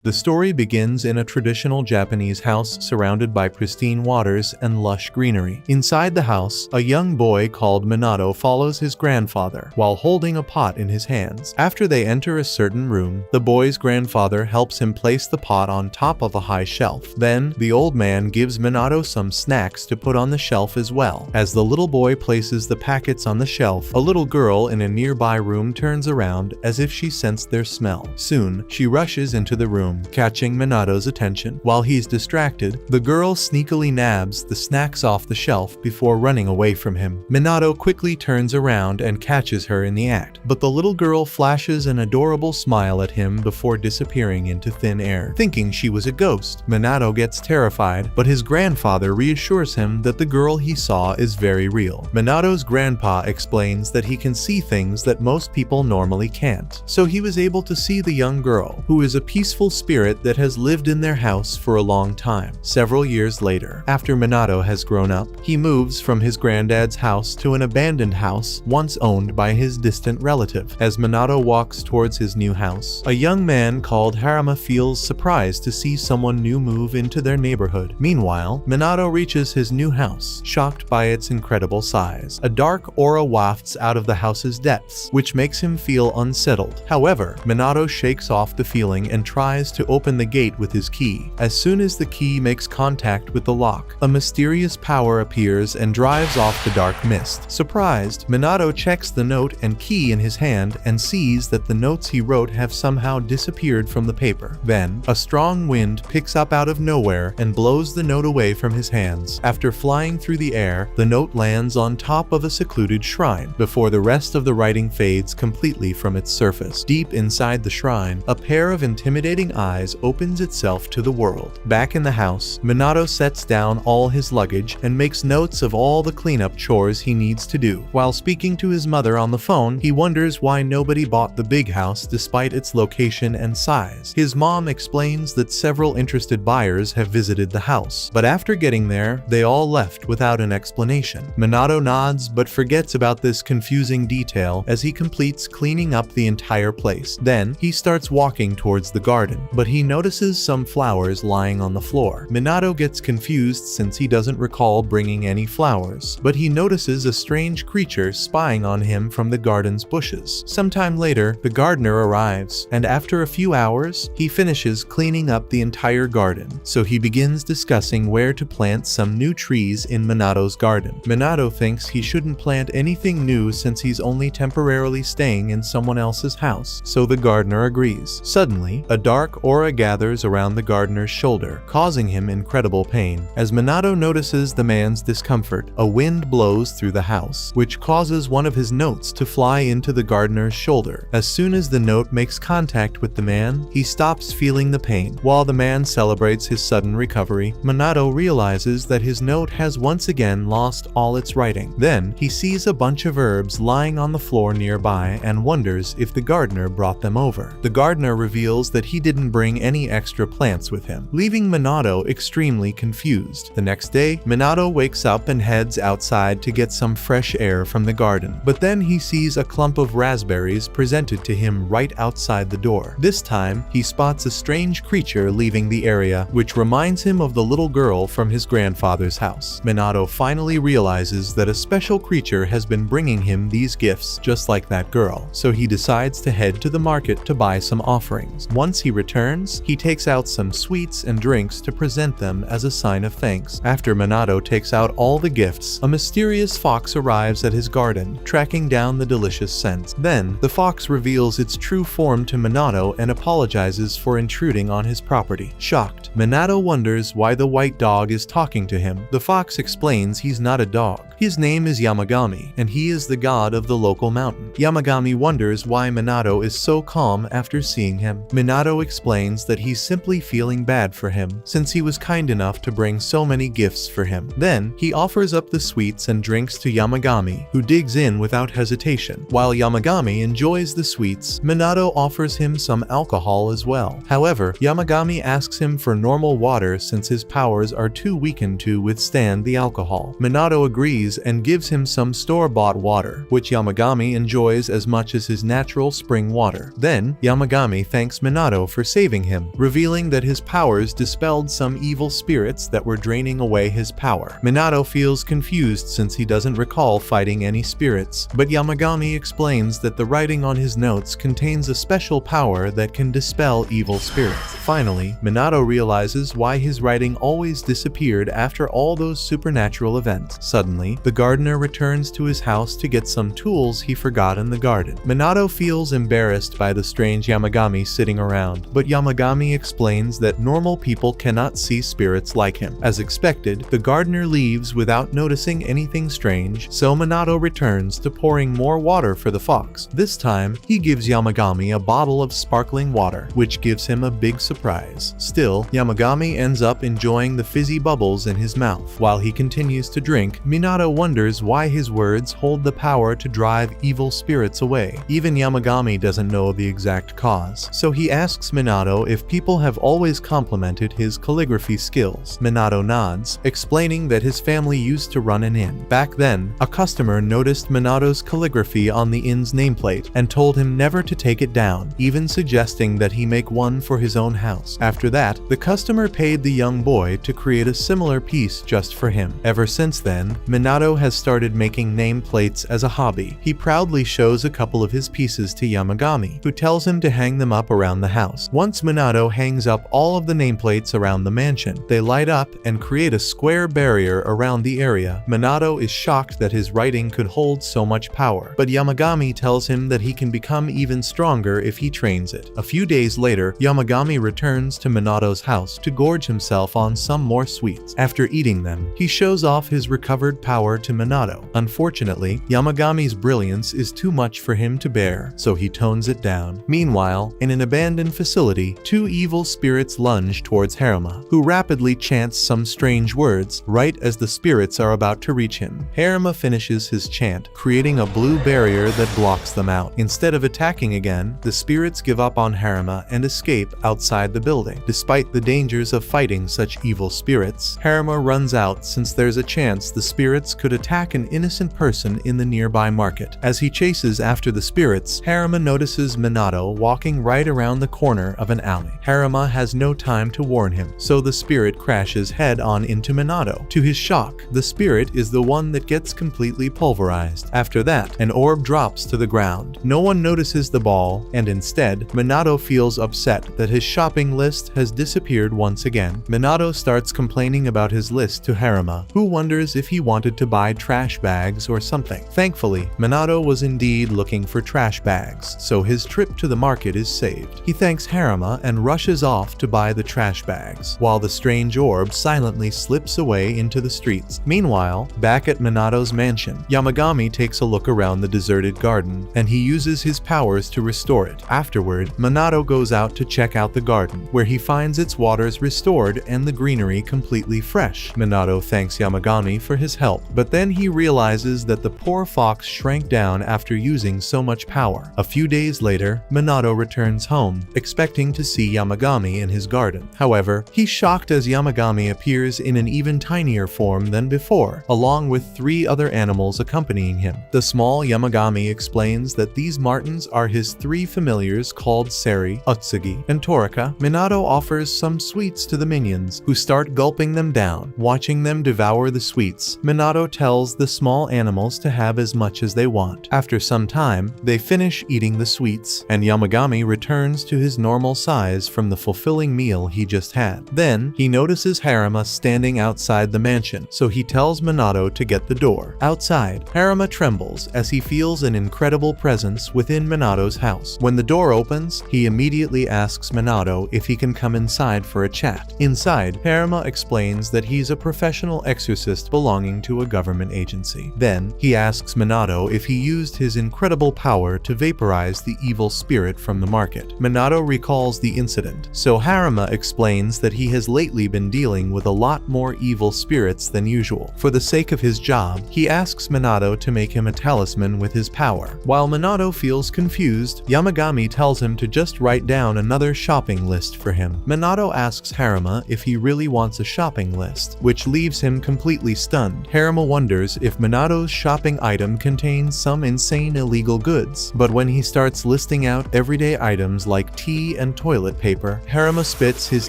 The story begins in a traditional Japanese house surrounded by pristine waters and lush greenery. Inside the house, a young boy called Minato follows his grandfather while holding a pot in his hands. After they enter a certain room, the boy's grandfather helps him place the pot on top of a high shelf. Then, the old man gives Minato some snacks to put on the shelf as well. As the little boy places the packets on the shelf, a little girl in a nearby room turns around as if she sensed their smell. Soon, she rushes into the room, catching Minato's attention. While he's distracted, the girl sneakily nabs the snacks off the shelf before running away from him. Minato quickly turns around and catches her in the act, but the little girl flashes an adorable smile at him before disappearing into thin air. Thinking she was a ghost, Minato gets terrified, but his grandfather reassures him that the girl he saw is very real. Minato's grandpa explains that he can see things that most people normally can't, so he was able to see the young girl, who is a peaceful spirit that has lived in their house for a long time. Several years later, after Minato has grown up, he moves from his granddad's house to an abandoned house once owned by his distant relative. As Minato walks towards his new house, a young man called Haruma feels surprised to see someone new move into their neighborhood. Meanwhile, Minato reaches his new house, shocked by its incredible size. A dark aura wafts out of the house's depths, which makes him feel unsettled. However, Minato shakes off the feeling and tries to open the gate with his key. As soon as the key makes contact with the lock, a mysterious power appears and drives off the dark mist. Surprised, Minato checks the note and key in his hand and sees that the notes he wrote have somehow disappeared from the paper. Then, a strong wind picks up out of nowhere and blows the note away from his hands. After flying through the air, the note lands on top of a secluded shrine, before the rest of the writing fades completely from its surface. Deep inside the shrine, a pair of intimidating eyes opens itself to the world. Back in the house, Minato sets down all his luggage and makes notes of all the cleanup chores he needs to do. While speaking to his mother on the phone, he wonders why nobody bought the big house despite its location and size. His mom explains that several interested buyers have visited the house, but after getting there, they all left without an explanation. Minato nods but forgets about this confusing detail as he completes cleaning up the entire place. Then, he starts walking towards the garden, but he notices some flowers lying on the floor. Minato gets confused since he doesn't recall bringing any flowers, but he notices a strange creature spying on him from the garden's bushes. Sometime later, the gardener arrives, and after a few hours, he finishes cleaning up the entire garden, so he begins discussing where to plant some new trees in Minato's garden. Minato thinks he shouldn't plant anything new since he's only temporarily staying in someone else's house, so the gardener agrees. Suddenly, a dark aura gathers around the gardener's shoulder, causing him incredible pain. As Minato notices the man's discomfort, a wind blows through the house, which causes one of his notes to fly into the gardener's shoulder. As soon as the note makes contact with the man, he stops feeling the pain. While the man celebrates his sudden recovery, Minato realizes that his note has once again lost all its writing. Then, he sees a bunch of herbs lying on the floor nearby and wonders if the gardener brought them over. The gardener reveals that he didn't bring any extra plants with him, leaving Minato extremely confused. The next day, Minato wakes up and heads outside to get some fresh air from the garden, but then he sees a clump of raspberries presented to him right outside the door. This time, he spots a strange creature leaving the area, which reminds him of the little girl from his grandfather's house. Minato finally realizes that a special creature has been bringing him these gifts just like that girl, so he decides to head to the market to buy some offerings. Once he returns, he takes out some sweets and drinks to present them as a sign of thanks. After Minato takes out all the gifts, a mysterious fox arrives at his garden, tracking down the delicious scents. Then, the fox reveals its true form to Minato and apologizes for intruding on his property. Shocked, Minato wonders why the white dog is talking to him. The fox explains he's not a dog. His name is Yamagami, and he is the god of the local mountain. Yamagami wonders why Minato is so calm after seeing him. Minato explains that he's simply feeling bad for him, since he was kind enough to bring so many gifts for him. Then, he offers up the sweets and drinks to Yamagami, who digs in without hesitation. While Yamagami enjoys the sweets, Minato offers him some alcohol as well. However, Yamagami asks him for normal water since his powers are too weakened to withstand the alcohol. Minato agrees freeze and gives him some store-bought water, which Yamagami enjoys as much as his natural spring water. Then, Yamagami thanks Minato for saving him, revealing that his powers dispelled some evil spirits that were draining away his power. Minato feels confused since he doesn't recall fighting any spirits, but Yamagami explains that the writing on his notes contains a special power that can dispel evil spirits. Finally, Minato realizes why his writing always disappeared after all those supernatural events. Suddenly, the gardener returns to his house to get some tools he forgot in the garden. Minato feels embarrassed by the strange Yamagami sitting around, but Yamagami explains that normal people cannot see spirits like him. As expected, the gardener leaves without noticing anything strange, so Minato returns to pouring more water for the fox. This time, he gives Yamagami a bottle of sparkling water, which gives him a big surprise. Still, Yamagami ends up enjoying the fizzy bubbles in his mouth. While he continues to drink, Minato wonders why his words hold the power to drive evil spirits away. Even Yamagami doesn't know the exact cause, so he asks Minato if people have always complimented his calligraphy skills. Minato nods, explaining that his family used to run an inn. Back then, a customer noticed Minato's calligraphy on the inn's nameplate and told him never to take it down, even suggesting that he make one for his own house. After that, the customer paid the young boy to create a similar piece just for him. Ever since then, Minato has started making nameplates as a hobby. He proudly shows a couple of his pieces to Yamagami, who tells him to hang them up around the house. Once Minato hangs up all of the nameplates around the mansion, they light up and create a square barrier around the area. Minato is shocked that his writing could hold so much power, but Yamagami tells him that he can become even stronger if he trains it. A few days later, Yamagami returns to Minato's house to gorge himself on some more sweets. After eating them, he shows off his recovered power to Minato. Unfortunately, Yamagami's brilliance is too much for him to bear, so he tones it down. Meanwhile, in an abandoned facility, two evil spirits lunge towards Haruma, who rapidly chants some strange words right as the spirits are about to reach him. Haruma finishes his chant, creating a blue barrier that blocks them out. Instead of attacking again, the spirits give up on Haruma and escape outside the building. Despite the dangers of fighting such evil spirits, Haruma runs out since there's a chance the spirits could attack an innocent person in the nearby market. As he chases after the spirits, Haruma notices Minato walking right around the corner of an alley. Haruma has no time to warn him, so the spirit crashes head-on into Minato. To his shock, the spirit is the one that gets completely pulverized. After that, an orb drops to the ground. No one notices the ball, and instead, Minato feels upset that his shopping list has disappeared once again. Minato starts complaining about his list to Haruma, who wonders if he wanted to buy trash bags or something. Thankfully, Minato was indeed looking for trash bags, so his trip to the market is saved. He thanks Haruma and rushes off to buy the trash bags, while the strange orb silently slips away into the streets. Meanwhile, back at Minato's mansion, Yamagami takes a look around the deserted garden, and he uses his powers to restore it. Afterward, Minato goes out to check out the garden, where he finds its waters restored and the greenery completely fresh. Minato thanks Yamagami for his help, but then he realizes that the poor fox shrank down after using so much power. A few days later, Minato returns home, expecting to see Yamagami in his garden. However, he's shocked as Yamagami appears in an even tinier form than before, along with 3 other animals accompanying him. The small Yamagami explains that these martens are his 3 familiars called Seri, Utsugi, and Torika. Minato offers some sweets to the minions, who start gulping them down. Watching them devour the sweets, Minato tells the small animals to have as much as they want. After some time, they finish eating the sweets, and Yamagami returns to his normal size from the fulfilling meal he just had. Then, he notices Haruma standing outside the mansion, so he tells Minato to get the door. Outside, Haruma trembles as he feels an incredible presence within Minato's house. When the door opens, he immediately asks Minato if he can come inside for a chat. Inside, Haruma explains that he's a professional exorcist belonging to a government agency. Then, he asks Minato if he used his incredible power to vaporize the evil spirit from the market. Minato recalls the incident, so Haruma explains that he has lately been dealing with a lot more evil spirits than usual. For the sake of his job, he asks Minato to make him a talisman with his power. While Minato feels confused, Yamagami tells him to just write down another shopping list for him. Minato asks Haruma if he really wants a shopping list, which leaves him completely stunned. Haruma wonders if Minato's shopping item contains some insane illegal goods, but when he starts listing out everyday items like tea and toilet paper, Haruma spits his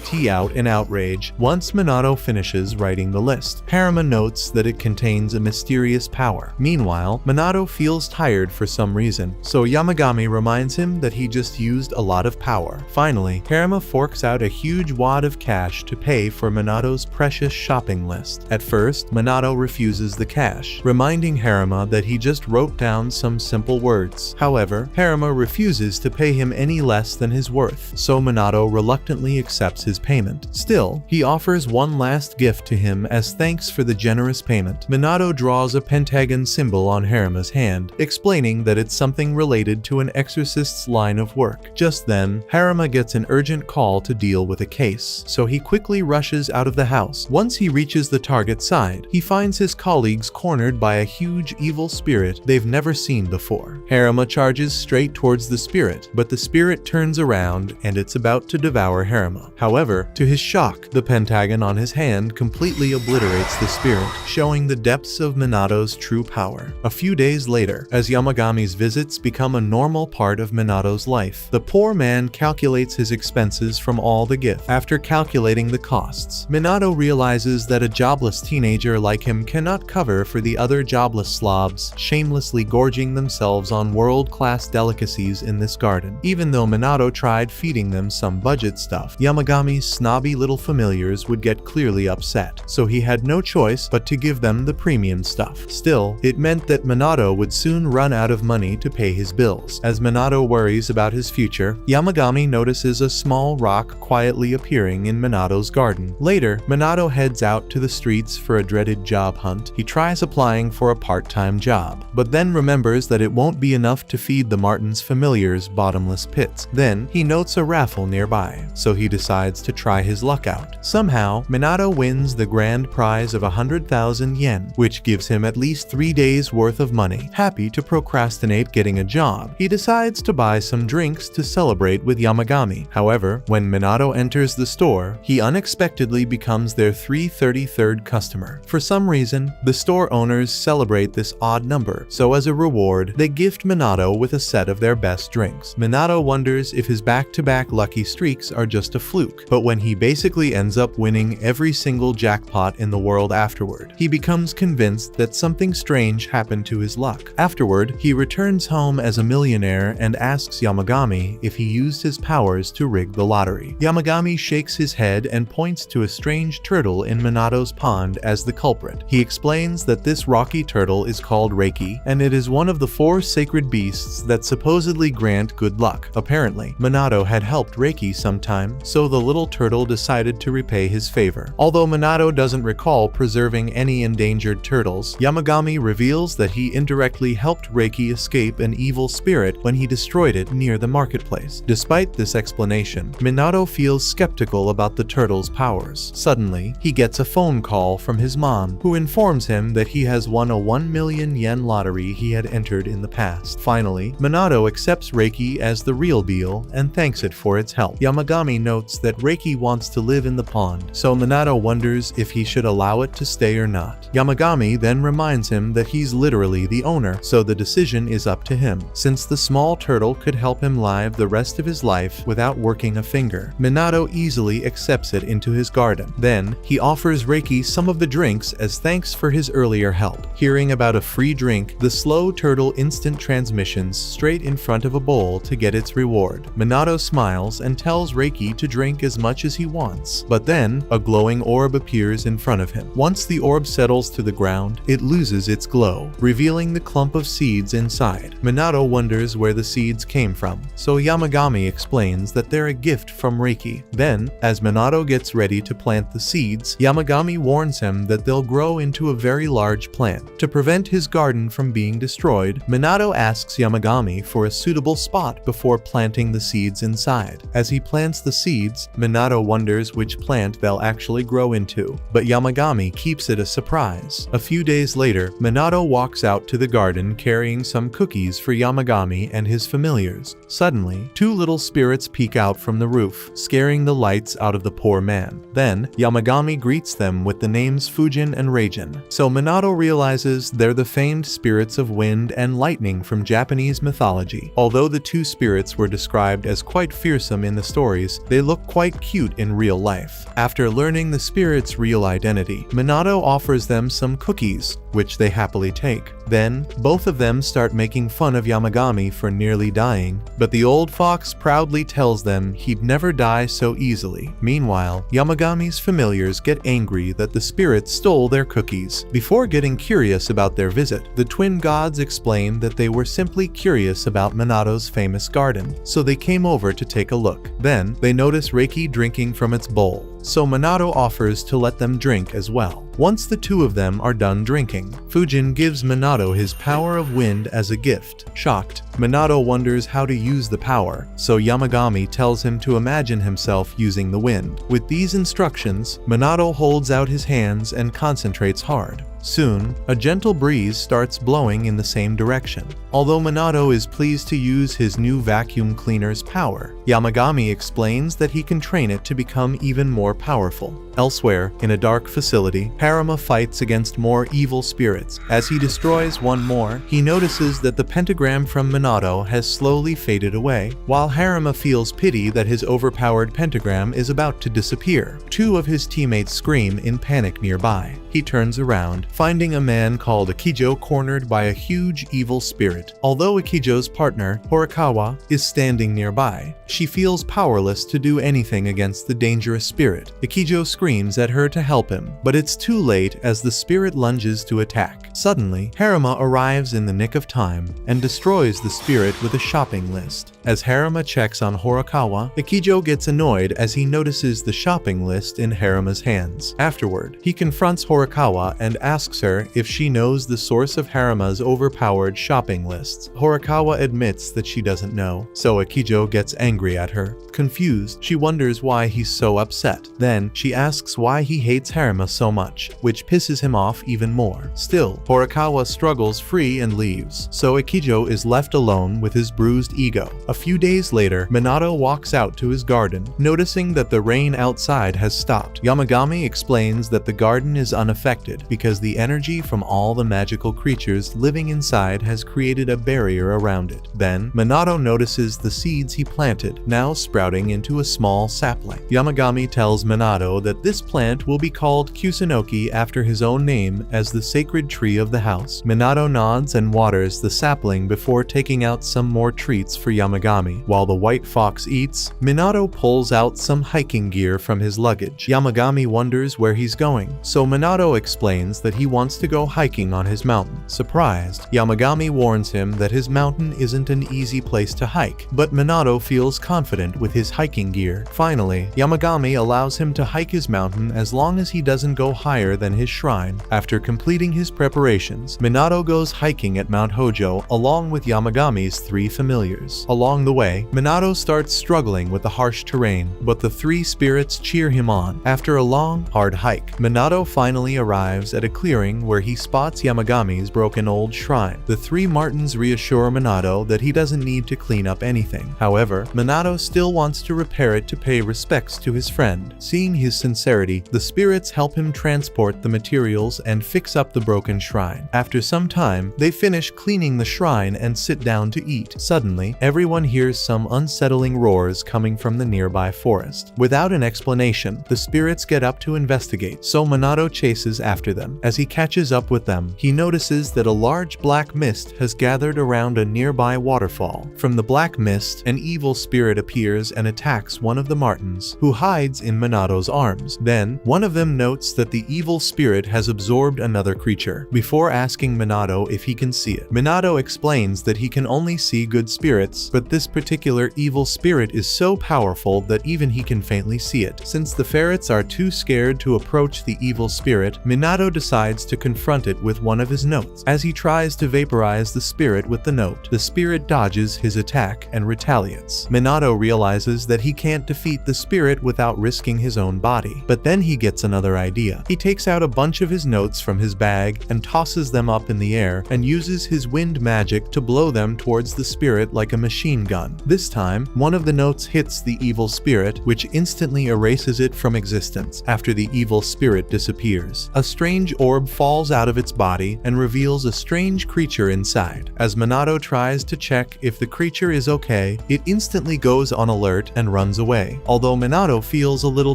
tea out in outrage. Once Minato finishes writing the list, Haruma notes that it contains a mysterious power. Meanwhile, Minato feels tired for some reason, so Yamagami reminds him that he just used a lot of power. Finally, Haruma forks out a huge wad of cash to pay for Minato's precious shopping list. At first, Minato refuses the cash, reminding Haruma that he just wrote down some simple words. However, Haruma refuses to pay him any less than his worth, so Minato reluctantly accepts his payment. Still, he offers one last gift to him as thanks for the generous payment. Minato draws a pentagon symbol on Haruma's hand, explaining that it's something related to an exorcist's line of work. Just then, Haruma gets an urgent call to deal with a case, so he quickly rushes out of the house. Once he reaches the target side, he finds his colleagues cornered by a huge evil spirit they've never seen before. Haruma charges straight towards the spirit, but the spirit turns around and it's about to devour Haruma. However, to his shock, the pentagon on his hand completely obliterates the spirit, showing the depths of Minato's true power. A few days later, as Yamagami's visits become a normal part of Minato's life, the poor man calculates his expenses from all the gifts. After calculating the costs, Minato realizes that a jobless teenager like him cannot cover for the other jobless slobs shamelessly gorging themselves on world-class delicacies in this garden. Even though Minato tried feeding them some budget stuff, Yamagami's snobby little familiars would get clearly upset, so he had no choice but to give them the premium stuff. Still, it meant that Minato would soon run out of money to pay his bills. As Minato worries about his future, Yamagami notices a small rock quietly appearing in Minato's garden. Later, Minato heads out to the streets for a dreaded job hunt. He tries applying for a part-time job, but then remembers that it won't be enough to feed the Martin's familiars bottomless pits. Then, he notes a raffle nearby, so he decides to try his luck out. Somehow, Minato wins the grand prize of 100,000 yen, which gives him at least 3 days worth of money. Happy to procrastinate getting a job, he decides to buy some drinks to celebrate with Yamagami. However, when Minato enters the store, he unexpectedly becomes their 333rd customer. For some reason, the store owners celebrate this odd number, so as a reward, they gift Minato with a set of their best drinks. Minato wonders if his back-to-back lucky streaks are just a fluke, but when he basically ends up winning every single jackpot in the world afterward, he becomes convinced that something strange happened to his luck. Afterward, he returns home as a millionaire and asks Yamagami if he used his powers to rig the lottery. Yamagami shakes his head and points to a strange turtle in Minato's pond as the culprit. He explains that this rocky turtle is called Reiki, and it is one of the 4 sacred beasts that supposedly grant good luck. Apparently, Minato had helped Reiki sometime, so the little turtle decided to repay his favor. Although Minato doesn't recall preserving any endangered turtles, Yamagami reveals that he indirectly helped Reiki escape an evil spirit when he destroyed it near the marketplace. Despite this explanation, Minato feels skeptical about the turtle's powers. Suddenly, he gets a phone call from his mom, who informs him that he has won a 1 million yen lottery he had entered in the past. Finally, Minato accepts Reiki as the real deal and thanks it for its help. Yamagami notes that Reiki wants to live in the pond, so Minato wonders if he should allow it to stay or not. Yamagami then reminds him that he's literally the owner, so the decision is up to him, since the small turtle could help him live the rest of his life without working a finger. Minato easily accepts it into his garden. Then, he offers Reiki some of the drinks as thanks for his earlier help. Hearing about a free drink, the slow turtle instant transmissions straight in front of a bowl to get its reward. Minato smiles and tells Reiki to drink as much as he wants, but then, a glowing orb appears in front of him. Once the orb settles to the ground, it loses its glow, revealing the clump of seeds inside. Minato wonders where the seeds came from, so Yamagami explains that they're a gift from Reiki. Then, as Minato gets ready to plant the seeds, Yamagami warns him that they'll grow into a very large plant. To prevent his garden from being destroyed, Minato asks Yamagami for a suitable spot before planting the seeds inside. As he plants the seeds, Minato wonders which plant they'll actually grow into, but Yamagami keeps it a surprise. A few days later, Minato walks out to the garden carrying some cookies for Yamagami and his familiars. Suddenly, 2 little spirits peek out from the roof, scaring the lights out of the poor man. Then, Yamagami greets them with the names Fujin and Reijin. So Minato realizes they're the famed spirits of wind and lightning from Japanese mythology. Although the two spirits were described as quite fearsome in the stories, they look quite cute in real life. After learning the spirits' real identity, Minato offers them some cookies, which they happily take. Then, both of them start making fun of Yamagami for nearly dying, but the old fox proudly tells them he'd never die so easily. Meanwhile, Yamagami's familiars get angry that the spirits stole their cookies. Before getting curious about their visit, the twin gods explain that they were simply curious about Minato's famous garden, so they came over to take a look. Then, they notice Reiki drinking from its bowl, so Minato offers to let them drink as well. Once the two of them are done drinking, Fujin gives Minato his power of wind as a gift. Shocked, Minato wonders how to use the power, so Yamagami tells him to imagine himself using the wind. With these instructions, Minato holds out his hands and concentrates hard. Soon, a gentle breeze starts blowing in the same direction. Although Minato is pleased to use his new vacuum cleaner's power, Yamagami explains that he can train it to become even more powerful. Elsewhere, in a dark facility, Haruma fights against more evil spirits. As he destroys one more, he notices that the pentagram from Minato has slowly faded away. While Haruma feels pity that his overpowered pentagram is about to disappear, two of his teammates scream in panic nearby. He turns around, finding a man called Akijo cornered by a huge evil spirit. Although Akijo's partner, Horikawa, is standing nearby, she feels powerless to do anything against the dangerous spirit. Akijo screams at her to help him, but it's too late as the spirit lunges to attack. Suddenly, Haruma arrives in the nick of time and destroys the spirit with a shopping list. As Haruma checks on Horikawa, Akijo gets annoyed as he notices the shopping list in Haruma's hands. Afterward, he confronts Horikawa and asks her if she knows the source of Haruma's overpowered shopping lists. Horikawa admits that she doesn't know, so Akijo gets angry at her. Confused, she wonders why he's so upset. Then, she asks why he hates Haruma so much, which pisses him off even more. Still, Horikawa struggles free and leaves, so Akijo is left alone with his bruised ego. A few days later, Minato walks out to his garden, noticing that the rain outside has stopped. Yamagami explains that the garden is unaffected because the energy from all the magical creatures living inside has created a barrier around it. Then, Minato notices the seeds he planted, now sprouting into a small sapling. Yamagami tells Minato that this plant will be called Kusunoki after his own name as the sacred tree of the house. Minato nods and waters the sapling before taking out some more treats for Yamagami. While the white fox eats, Minato pulls out some hiking gear from his luggage. Yamagami wonders where he's going, so Minato explains that he wants to go hiking on his mountain. Surprised, Yamagami warns him that his mountain isn't an easy place to hike, but Minato feels confident with his hiking gear. Finally, Yamagami allows him to hike his mountain as long as he doesn't go higher than his shrine. After completing his preparations, Minato goes hiking at Mount Hojo along with Yamagami's three familiars. Along the way, Minato starts struggling with the harsh terrain, but the three spirits cheer him on. After a long, hard hike, Minato finally arrives at a clearing where he spots Yamagami's broken old shrine. The three Martins reassure Minato that he doesn't need to clean up anything. However, Minato still wants to repair it to pay respects to his friend. Seeing his sincerity, the spirits help him transport the materials and fix up the broken shrine. After some time, they finish cleaning the shrine and sit down to eat. Suddenly, everyone hears some unsettling roars coming from the nearby forest. Without an explanation, the spirits get up to investigate, so Minato chases after them. As he catches up with them, he notices that a large black mist has gathered around a nearby waterfall. From the black mist, an evil spirit appears and attacks one of the Martins, who hides in Minato's arms. Then, one of them notes that the evil spirit has absorbed another creature, before asking Minato if he can see it. Minato explains that he can only see good spirits, but this particular evil spirit is so powerful that even he can faintly see it. Since the ferrets are too scared to approach the evil spirit, Minato decides decides to confront it with one of his notes. As he tries to vaporize the spirit with the note, the spirit dodges his attack and retaliates. Minato realizes that he can't defeat the spirit without risking his own body. But then he gets another idea. He takes out a bunch of his notes from his bag and tosses them up in the air and uses his wind magic to blow them towards the spirit like a machine gun. This time, one of the notes hits the evil spirit, which instantly erases it from existence after the evil spirit disappears. A strange orb falls out of its body and reveals a strange creature inside. As Minato tries to check if the creature is okay, it instantly goes on alert and runs away. Although Minato feels a little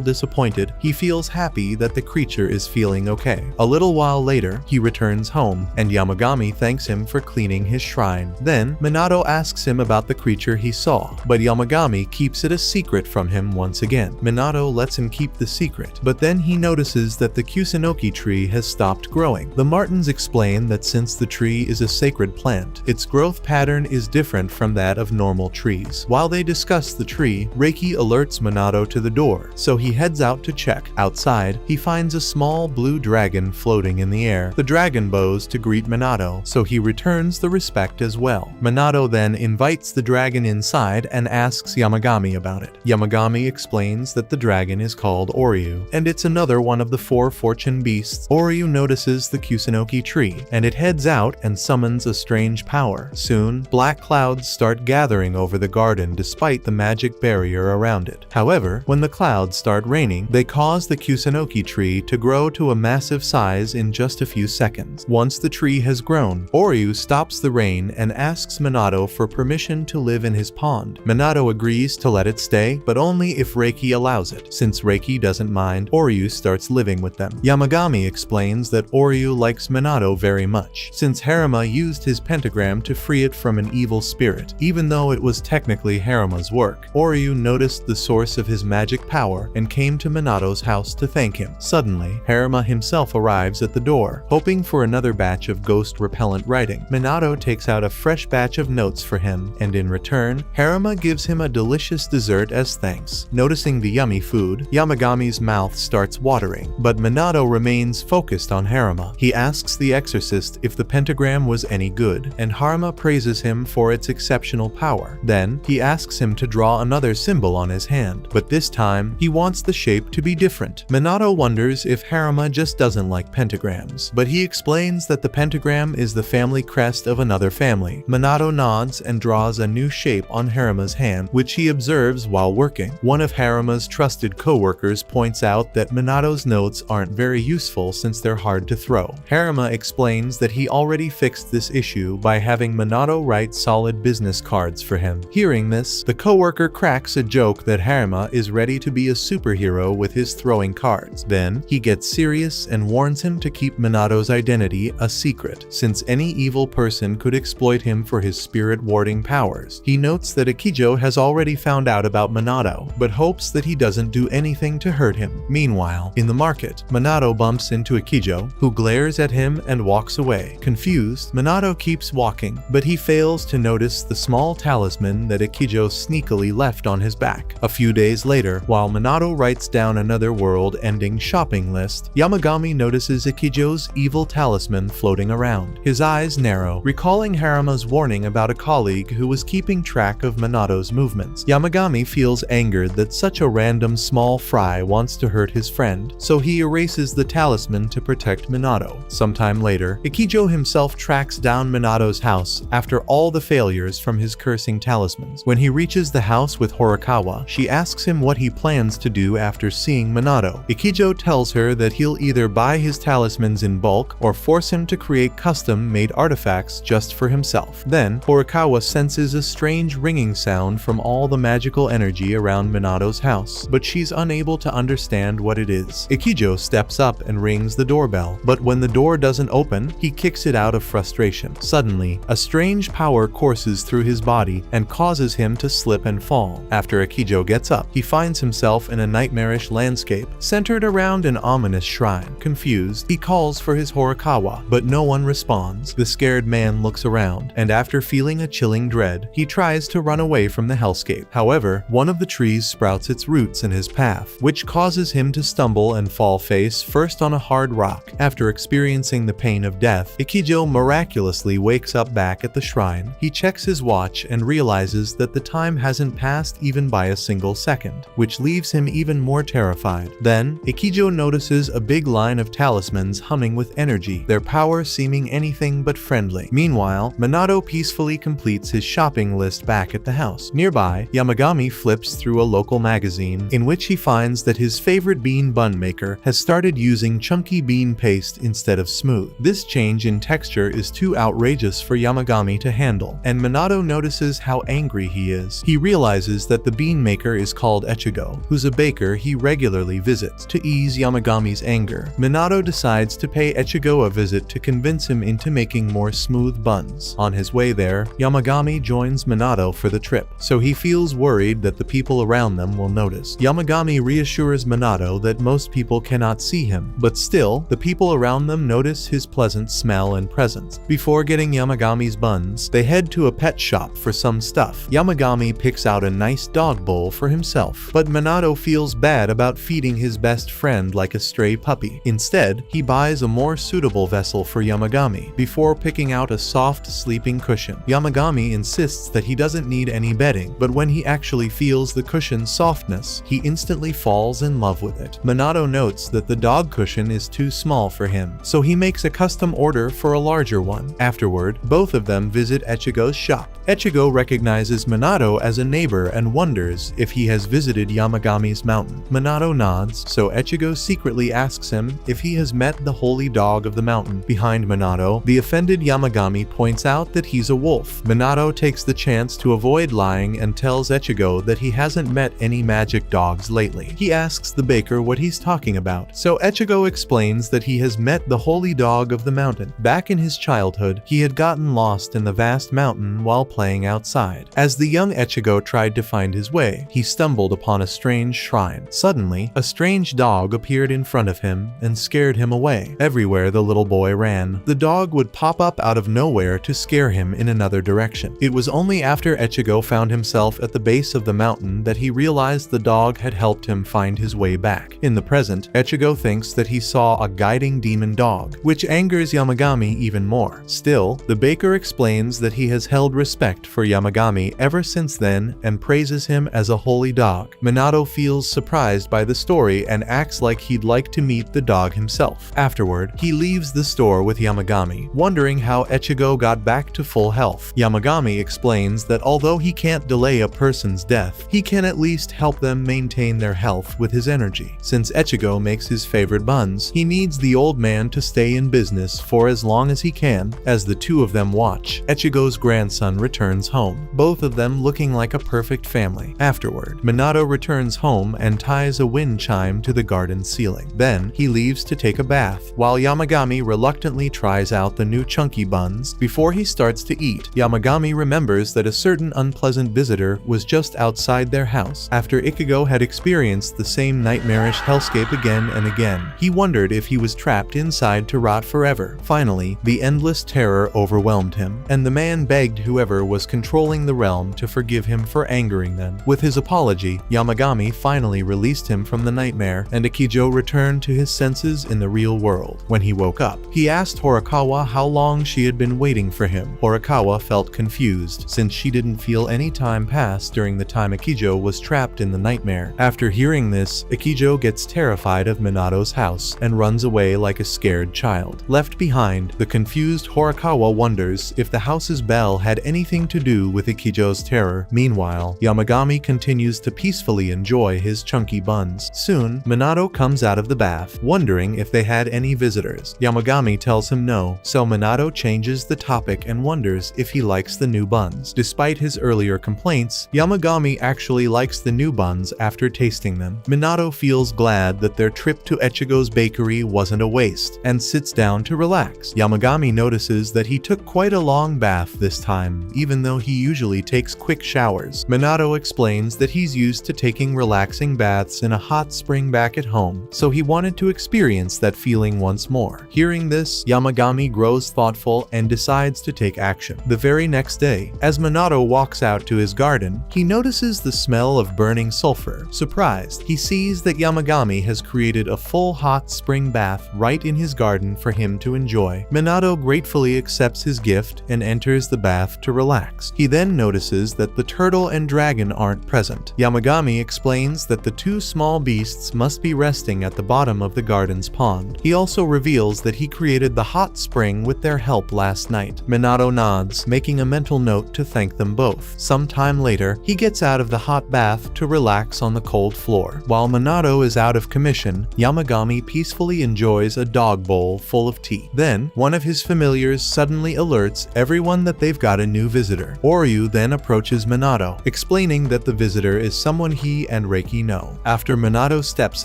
disappointed, he feels happy that the creature is feeling okay. A little while later, he returns home, and Yamagami thanks him for cleaning his shrine. Then, Minato asks him about the creature he saw, but Yamagami keeps it a secret from him once again. Minato lets him keep the secret, but then he notices that the Kusunoki tree has stopped growing. The Martins explain that since the tree is a sacred plant, its growth pattern is different from that of normal trees. While they discuss the tree, Reiki alerts Minato to the door, so he heads out to check. Outside, he finds a small blue dragon floating in the air. The dragon bows to greet Minato, so he returns the respect as well. Minato then invites the dragon inside and asks Yamagami about it. Yamagami explains that the dragon is called Oryu, and it's another one of the 4 fortune beasts. Oryu notices the Kusunoki tree, and it heads out and summons a strange power. Soon, black clouds start gathering over the garden despite the magic barrier around it. However, when the clouds start raining, they cause the Kusunoki tree to grow to a massive size in just a few seconds. Once the tree has grown, Oryu stops the rain and asks Minato for permission to live in his pond. Minato agrees to let it stay, but only if Reiki allows it. Since Reiki doesn't mind, Oryu starts living with them. Yamagami explains that Oryu likes Minato very much, since Haruma used his pentagram to free it from an evil spirit. Even though it was technically Haruma's work, Oryu noticed the source of his magic power and came to Minato's house to thank him. Suddenly, Haruma himself arrives at the door, hoping for another batch of ghost-repellent writing. Minato takes out a fresh batch of notes for him, and in return, Haruma gives him a delicious dessert as thanks. Noticing the yummy food, Yamagami's mouth starts watering, but Minato remains focused on Haruma. He asks the exorcist if the pentagram was any good, and Haruma praises him for its exceptional power. Then, he asks him to draw another symbol on his hand, but this time, he wants the shape to be different. Minato wonders if Haruma just doesn't like pentagrams, but he explains that the pentagram is the family crest of another family. Minato nods and draws a new shape on Haruma's hand, which he observes while working. One of Haruma's trusted co-workers points out that Minato's notes aren't very useful since they're hard to throw. Haruma explains that he already fixed this issue by having Minato write solid business cards for him. Hearing this, the co-worker cracks a joke that Haruma is ready to be a superhero with his throwing cards. Then, he gets serious and warns him to keep Minato's identity a secret, since any evil person could exploit him for his spirit-warding powers. He notes that Akijo has already found out about Minato, but hopes that he doesn't do anything to hurt him. Meanwhile, in the market, Minato bumps into Akijo, who glares at him and walks away. Confused, Minato keeps walking, but he fails to notice the small talisman that Akijo sneakily left on his back. A few days later, while Minato writes down another world-ending shopping list, Yamagami notices Akijo's evil talisman floating around. His eyes narrow, recalling Haruma's warning about a colleague who was keeping track of Minato's movements. Yamagami feels angered that such a random small fry wants to hurt his friend, so he erases the talisman to protect Minato. Sometime later, Akijo himself tracks down Minato's house after all the failures from his cursing talismans. When he reaches the house with Horikawa, she asks him what he plans to do after seeing Minato. Akijo tells her that he'll either buy his talismans in bulk or force him to create custom-made artifacts just for himself. Then, Horikawa senses a strange ringing sound from all the magical energy around Minato's house, but she's unable to understand what it is. Akijo steps up and rings the doorbell, but when the door doesn't open, he kicks it out of frustration. Suddenly, a strange power courses through his body and causes him to slip and fall. After Akijo gets up, he finds himself in a nightmarish landscape centered around an ominous shrine. Confused, he calls for his Horikawa, but no one responds. The scared man looks around, and after feeling a chilling dread, he tries to run away from the hellscape. However, one of the trees sprouts its roots in his path, which causes him to stumble and fall face first on a hard rock, shock. After experiencing the pain of death, Ikijo miraculously wakes up back at the shrine. He checks his watch and realizes that the time hasn't passed even by a single second, which leaves him even more terrified. Then, Ikijo notices a big line of talismans humming with energy, their power seeming anything but friendly. Meanwhile, Minato peacefully completes his shopping list back at the house. Nearby, Yamagami flips through a local magazine in which he finds that his favorite bean bun maker has started using chunky bean paste instead of smooth. This change in texture is too outrageous for Yamagami to handle, and Minato notices how angry he is. He realizes that the bean maker is called Ichigo, who's a baker he regularly visits. To ease Yamagami's anger, Minato decides to pay Ichigo a visit to convince him into making more smooth buns. On his way there, Yamagami joins Minato for the trip, so he feels worried that the people around them will notice. Yamagami reassures Minato that most people cannot see him, but still, the people around them notice his pleasant smell and presence. Before getting Yamagami's buns, they head to a pet shop for some stuff. Yamagami picks out a nice dog bowl for himself, but Minato feels bad about feeding his best friend like a stray puppy. Instead, he buys a more suitable vessel for Yamagami, before picking out a soft sleeping cushion. Yamagami insists that he doesn't need any bedding, but when he actually feels the cushion's softness, he instantly falls in love with it. Minato notes that the dog cushion is too small for him, so he makes a custom order for a larger one. Afterward, both of them visit Ichigo's shop. Ichigo recognizes Minato as a neighbor and wonders if he has visited Yamagami's mountain. Minato nods, so Ichigo secretly asks him if he has met the holy dog of the mountain. Behind Minato, the offended Yamagami points out that he's a wolf. Minato takes the chance to avoid lying and tells Ichigo that he hasn't met any magic dogs lately. He asks the baker what he's talking about, so Ichigo explains that he has met the holy dog of the mountain. Back in his childhood, he had gotten lost in the vast mountain while playing outside. As the young Ichigo tried to find his way, he stumbled upon a strange shrine. Suddenly, a strange dog appeared in front of him and scared him away. Everywhere the little boy ran, the dog would pop up out of nowhere to scare him in another direction. It was only after Ichigo found himself at the base of the mountain that he realized the dog had helped him find his way back. In the present, Ichigo thinks that he saw a guiding demon dog, which angers Yamagami even more. Still, the baker explains that he has held respect for Yamagami ever since then and praises him as a holy dog. Minato feels surprised by the story and acts like he'd like to meet the dog himself. Afterward, he leaves the store with Yamagami, wondering how Ichigo got back to full health. Yamagami explains that although he can't delay a person's death, he can at least help them maintain their health with his energy. Since Ichigo makes his favorite buns, he needs the old man to stay in business for as long as he can. As the two of them watch, Ichigo's grandson returns home, both of them looking like a perfect family. Afterward, Minato returns home and ties a wind chime to the garden ceiling. Then, he leaves to take a bath, while Yamagami reluctantly tries out the new chunky buns. Before he starts to eat, Yamagami remembers that a certain unpleasant visitor was just outside their house. After Ichigo had experienced the same nightmarish hellscape again and again, he wondered if he was trapped inside to rot forever. Finally, the endless terror overwhelmed him, and the man begged whoever was controlling the realm to forgive him for angering them. With his apology, Yamagami finally released him from the nightmare, and Ichigo returned to his senses in the real world. When he woke up, he asked Horikawa how long she had been waiting for him. Horikawa felt confused, since she didn't feel any time pass during the time Ichigo was trapped in the nightmare. After hearing this, Ichigo gets terrified of Minato's house and runs away like a scared child. Left behind, the confused Horikawa wonders if the house's bell had anything to do with Ichijo's terror. Meanwhile, Yamagami continues to peacefully enjoy his chunky buns. Soon, Minato comes out of the bath, wondering if they had any visitors. Yamagami tells him no, so Minato changes the topic and wonders if he likes the new buns. Despite his earlier complaints, Yamagami actually likes the new buns after tasting them. Minato feels glad that their trip to Ichigo's bakery wasn't a waste, and sits down to relax. Yamagami notices that he took quite a long bath this time, even though he usually takes quick showers. Minato explains that he's used to taking relaxing baths in a hot spring back at home, so he wanted to experience that feeling once more. Hearing this, Yamagami grows thoughtful and decides to take action. The very next day, as Minato walks out to his garden, he notices the smell of burning sulfur. Surprised, he sees that Yamagami has created a full hot spring bath bath right in his garden for him to enjoy. Minato gratefully accepts his gift and enters the bath to relax. He then notices that the turtle and dragon aren't present. Yamagami explains that the two small beasts must be resting at the bottom of the garden's pond. He also reveals that he created the hot spring with their help last night. Minato nods, making a mental note to thank them both. Some time later, he gets out of the hot bath to relax on the cold floor. While Minato is out of commission, Yamagami peacefully enjoys a dog bowl full of tea. Then, one of his familiars suddenly alerts everyone that they've got a new visitor. Oryu then approaches Minato, explaining that the visitor is someone he and Reiki know. After Minato steps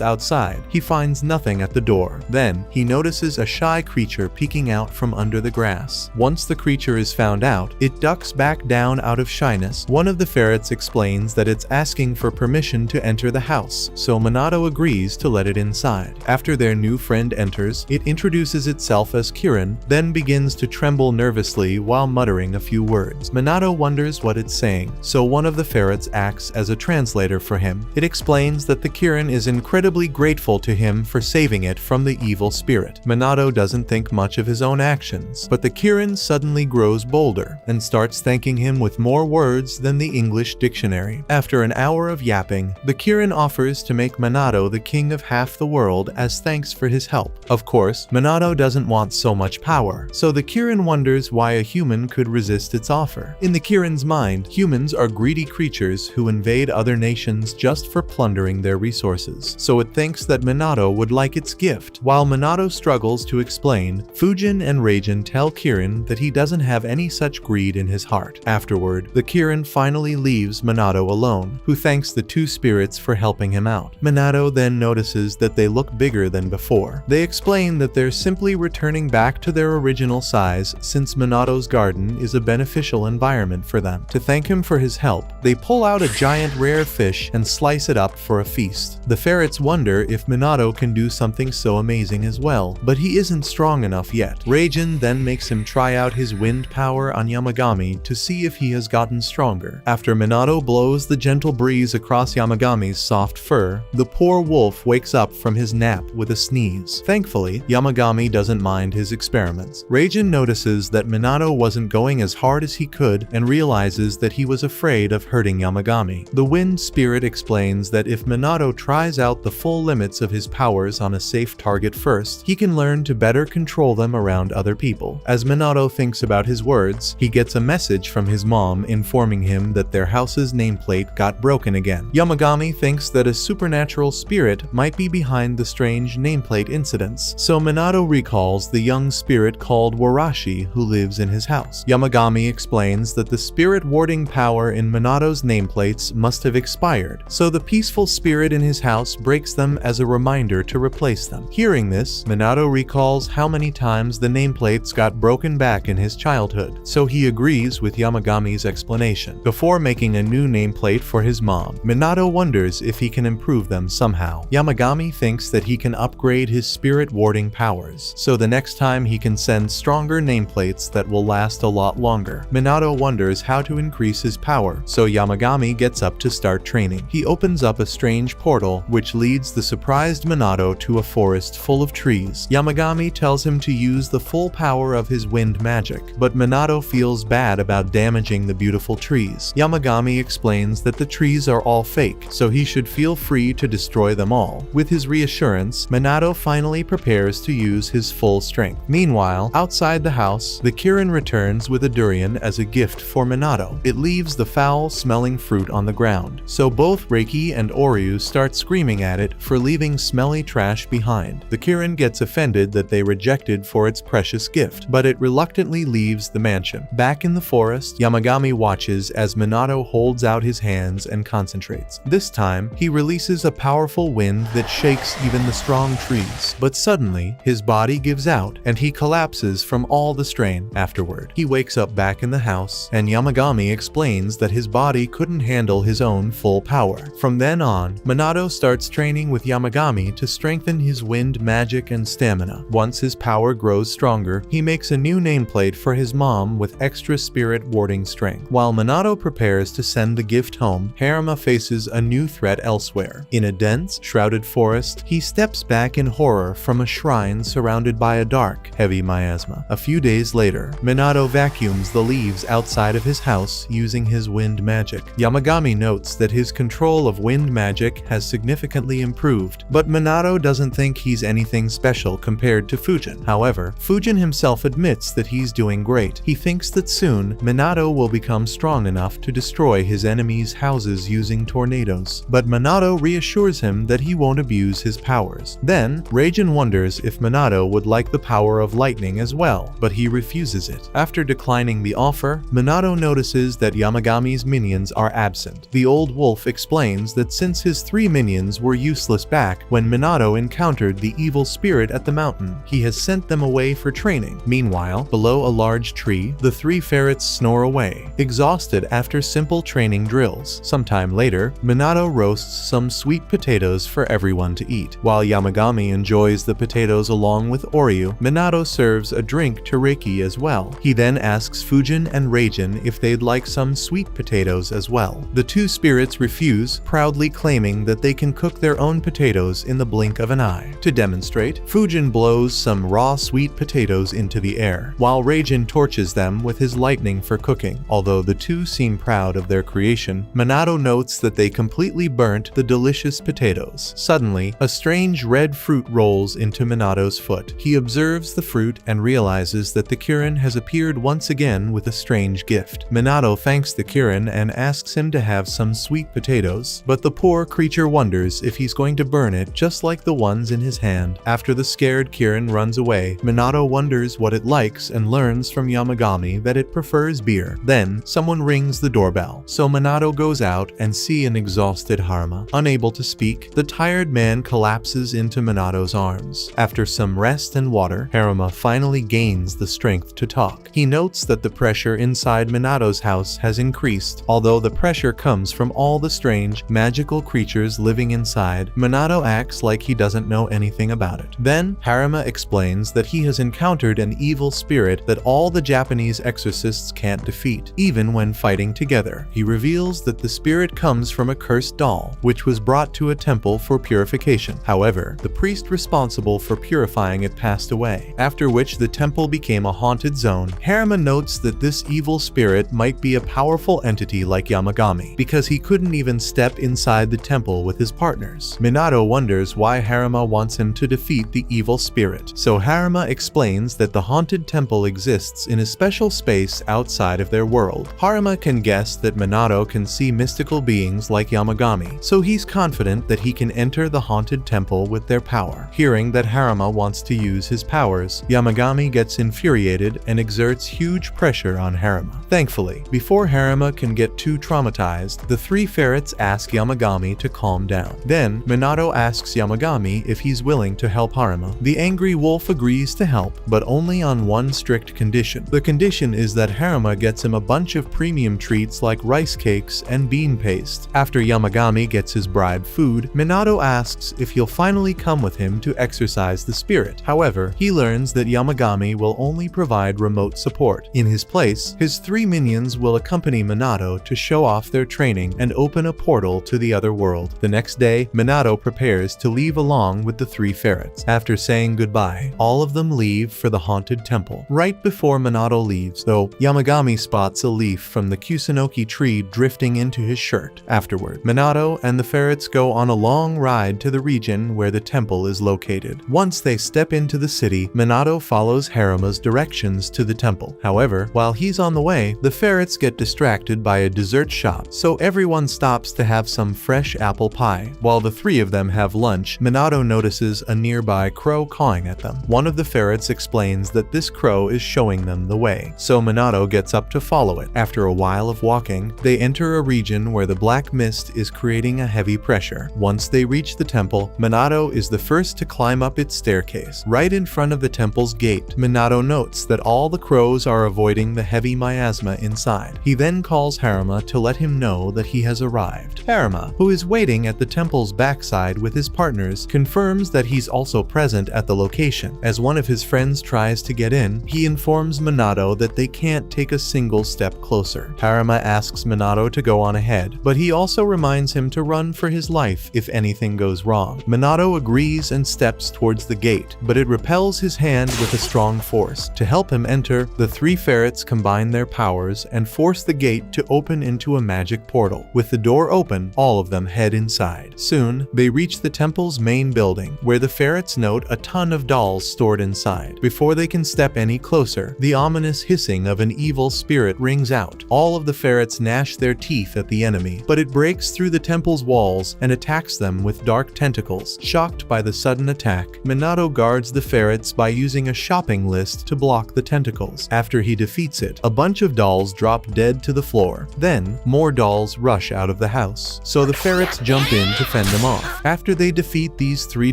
outside, he finds nothing at the door. Then, he notices a shy creature peeking out from under the grass. Once the creature is found out, it ducks back down out of shyness. One of the ferrets explains that it's asking for permission to enter the house, so Minato agrees to let it inside. After their new friend enters, it introduces itself as Kirin, then begins to tremble nervously while muttering a few words. Minato wonders what it's saying, so one of the ferrets acts as a translator for him. It explains that the Kirin is incredibly grateful to him for saving it from the evil spirit. Minato doesn't think much of his own actions, but the Kirin suddenly grows bolder and starts thanking him with more words than the English dictionary. After an hour of yapping, the Kirin offers to make Minato the king of half the world as thanks for his help. Of course, Minato doesn't want so much power, so the Kirin wonders why a human could resist its offer. In the Kirin's mind, humans are greedy creatures who invade other nations just for plundering their resources, so it thinks that Minato would like its gift. While Minato struggles to explain, Fujin and Reijin tell Kirin that he doesn't have any such greed in his heart. Afterward, the Kirin finally leaves Minato alone, who thanks the two spirits for helping him out. Minato then notices that they look bigger than before. They explain that they're simply returning back to their original size since Minato's garden is a beneficial environment for them. To thank him for his help, they pull out a giant rare fish and slice it up for a feast. The ferrets wonder if Minato can do something so amazing as well, but he isn't strong enough yet. Reijin then makes him try out his wind power on Yamagami to see if he has gotten stronger. After Minato blows the gentle breeze across Yamagami's soft fur, the poor wolf wakes up from his nap with a sneeze. Thankfully, Yamagami doesn't mind his experiments. Reijin notices that Minato wasn't going as hard as he could and realizes that he was afraid of hurting Yamagami. The wind spirit explains that if Minato tries out the full limits of his powers on a safe target first, he can learn to better control them around other people. As Minato thinks about his words, he gets a message from his mom informing him that their house's nameplate got broken again. Yamagami thinks that a supernatural spirit might be behind the strange nameplate incidents, so Minato recalls the young spirit called Warashi who lives in his house. Yamagami explains that the spirit warding power in Minato's nameplates must have expired, so the peaceful spirit in his house breaks them as a reminder to replace them. Hearing this, Minato recalls how many times the nameplates got broken back in his childhood, so he agrees with Yamagami's explanation. Before making a new nameplate for his mom, Minato wonders if he can improve them somehow. Yamagami thinks that he can upgrade his spirit warding powers, so the next time he can send stronger nameplates that will last a lot longer. Minato wonders how to increase his power, so Yamagami gets up to start training. He opens up a strange portal, which leads the surprised Minato to a forest full of trees. Yamagami tells him to use the full power of his wind magic, but Minato feels bad about damaging the beautiful trees. Yamagami explains that the trees are all fake, so he should feel free to destroy them all. With his reassurance, Minato finally prepares to use his full strength. Meanwhile, outside the house, the Kirin returns with a durian as a gift for Minato. It leaves the foul-smelling fruit on the ground, so both Reiki and Oryu start screaming at it for leaving smelly trash behind. The Kirin gets offended that they rejected for its precious gift, but it reluctantly leaves the mansion. Back in the forest, Yamagami watches as Minato holds out his hands and concentrates. This time, he releases a powerful wind that shakes even the strong trees, but suddenly, his body gives out and he collapses from all the strain. Afterward, he wakes up back in the house, and Yamagami explains that his body couldn't handle his own full power. From then on, Minato starts training with Yamagami to strengthen his wind magic and stamina. Once his power grows stronger, he makes a new nameplate for his mom with extra spirit warding strength. While Minato prepares to send the gift home, Haruma faces a new threat elsewhere. In a dense, shrouded forest, he steps back in horror horror from a shrine surrounded by a dark, heavy miasma. A few days later, Minato vacuums the leaves outside of his house using his wind magic. Yamagami notes that his control of wind magic has significantly improved, but Minato doesn't think he's anything special compared to Fujin. However, Fujin himself admits that he's doing great. He thinks that soon, Minato will become strong enough to destroy his enemies' houses using tornadoes. But Minato reassures him that he won't abuse his powers. Then, Raijin wonders if Minato would like the power of lightning as well, but he refuses it. After declining the offer, Minato notices that Yamagami's minions are absent. The old wolf explains that since his 3 minions were useless back when Minato encountered the evil spirit at the mountain, he has sent them away for training. Meanwhile, below a large tree, the 3 ferrets snore away, exhausted after simple training drills. Sometime later, Minato roasts some sweet potatoes for everyone to eat. While Yamagami enjoys the potatoes along with Oryu, Minato serves a drink to Reiki as well. He then asks Fujin and Raijin if they'd like some sweet potatoes as well. The 2 spirits refuse, proudly claiming that they can cook their own potatoes in the blink of an eye. To demonstrate, Fujin blows some raw sweet potatoes into the air, while Raijin torches them with his lightning for cooking. Although the 2 seem proud of their creation, Minato notes that they completely burnt the delicious potatoes. Suddenly, a strange red fruit rolls into Minato's foot. He observes the fruit and realizes that the Kirin has appeared once again with a strange gift. Minato thanks the Kirin and asks him to have some sweet potatoes, but the poor creature wonders if he's going to burn it just like the ones in his hand. After the scared Kirin runs away, Minato wonders what it likes and learns from Yamagami that it prefers beer. Then, someone rings the doorbell, so Minato goes out and sees an exhausted Haruma. Unable to speak, the tired man collapses into Minato's arms. After some rest and water, Haruma finally gains the strength to talk. He notes that the pressure inside Minato's house has increased. Although the pressure comes from all the strange, magical creatures living inside, Minato acts like he doesn't know anything about it. Then, Haruma explains that he has encountered an evil spirit that all the Japanese exorcists can't defeat, even when fighting together. He reveals that the spirit comes from a cursed doll, which was brought to a temple for purification. However, the priest responsible for purifying it passed away, after which the temple became a haunted zone. Haruma notes that this evil spirit might be a powerful entity like Yamagami, because he couldn't even step inside the temple with his partners. Minato wonders why Haruma wants him to defeat the evil spirit, so Haruma explains that the haunted temple exists in a special space outside of their world. Haruma can guess that Minato can see mystical beings like Yamagami, so he's confident that he can enter the haunted temple with their power. Hearing that Haruma wants to use his powers, Yamagami gets infuriated and exerts huge pressure on Haruma. Thankfully, before Haruma can get too traumatized, the 3 ferrets ask Yamagami to calm down. Then, Minato asks Yamagami if he's willing to help Haruma. The angry wolf agrees to help, but only on one strict condition. The condition is that Haruma gets him a bunch of premium treats like rice cakes and bean paste. After Yamagami gets his bribed food, Minato asks if he'll finally come with him to exorcise the spirit. However, he learns that Yamagami will only provide remote support. In his place, his 3 minions will accompany Minato to show off their training and open a portal to the other world. The next day, Minato prepares to leave along with the 3 ferrets. After saying goodbye, all of them leave for the haunted temple. Right before Minato leaves, though, Yamagami spots a leaf from the Kusunoki tree drifting into his shirt. Afterward, Minato and the ferrets go on a long ride to the region where the temple is located. Once they step into the city, Minato follows Haruma's directions to the temple. However, while he's on the way, the ferrets get distracted by a dessert shop, so everyone stops to have some fresh apple pie. While the 3 of them have lunch, Minato notices a nearby crow cawing at them. One of the ferrets explains that this crow is showing them the way, so Minato gets up to follow it. After a while of walking, they enter a region where the black mist is creating a heavy pressure. Once they reach the temple, Minato is the first to climb up its staircase. Right in front of the temple's gate, Minato notes that all the crows are avoiding the heavy miasma inside. He then calls Haruma to let him know that he has arrived. Haruma, who is waiting at the temple's backside with his partners, confirms that he's also present at the location. As one of his friends tries to get in, he informs Minato that they can't take a single step closer. Haruma asks Minato to go on ahead, but he also reminds him to run for his life if anything goes wrong. Minato agrees and steps towards the gate, but it repels his hand with a strong force. To help him enter, the three ferrets combine their powers and force the gate to open into a magic portal. With the door open, all of them head inside. Soon, they reach the temple's main building, where the ferrets note a ton of dolls stored inside. Before they can step any closer, the ominous hissing of an evil spirit rings out. All of the ferrets gnash their teeth at the enemy, but it breaks through the temple's walls and attacks them with dark tentacles. Shocked by the sudden attack, Minato guards the ferrets by using a shopping list to block the tentacles. After he defeats it, a bunch of dolls drop dead to the floor. Then, more dolls rush out of the house, so the ferrets jump in to fend them off. After they defeat these three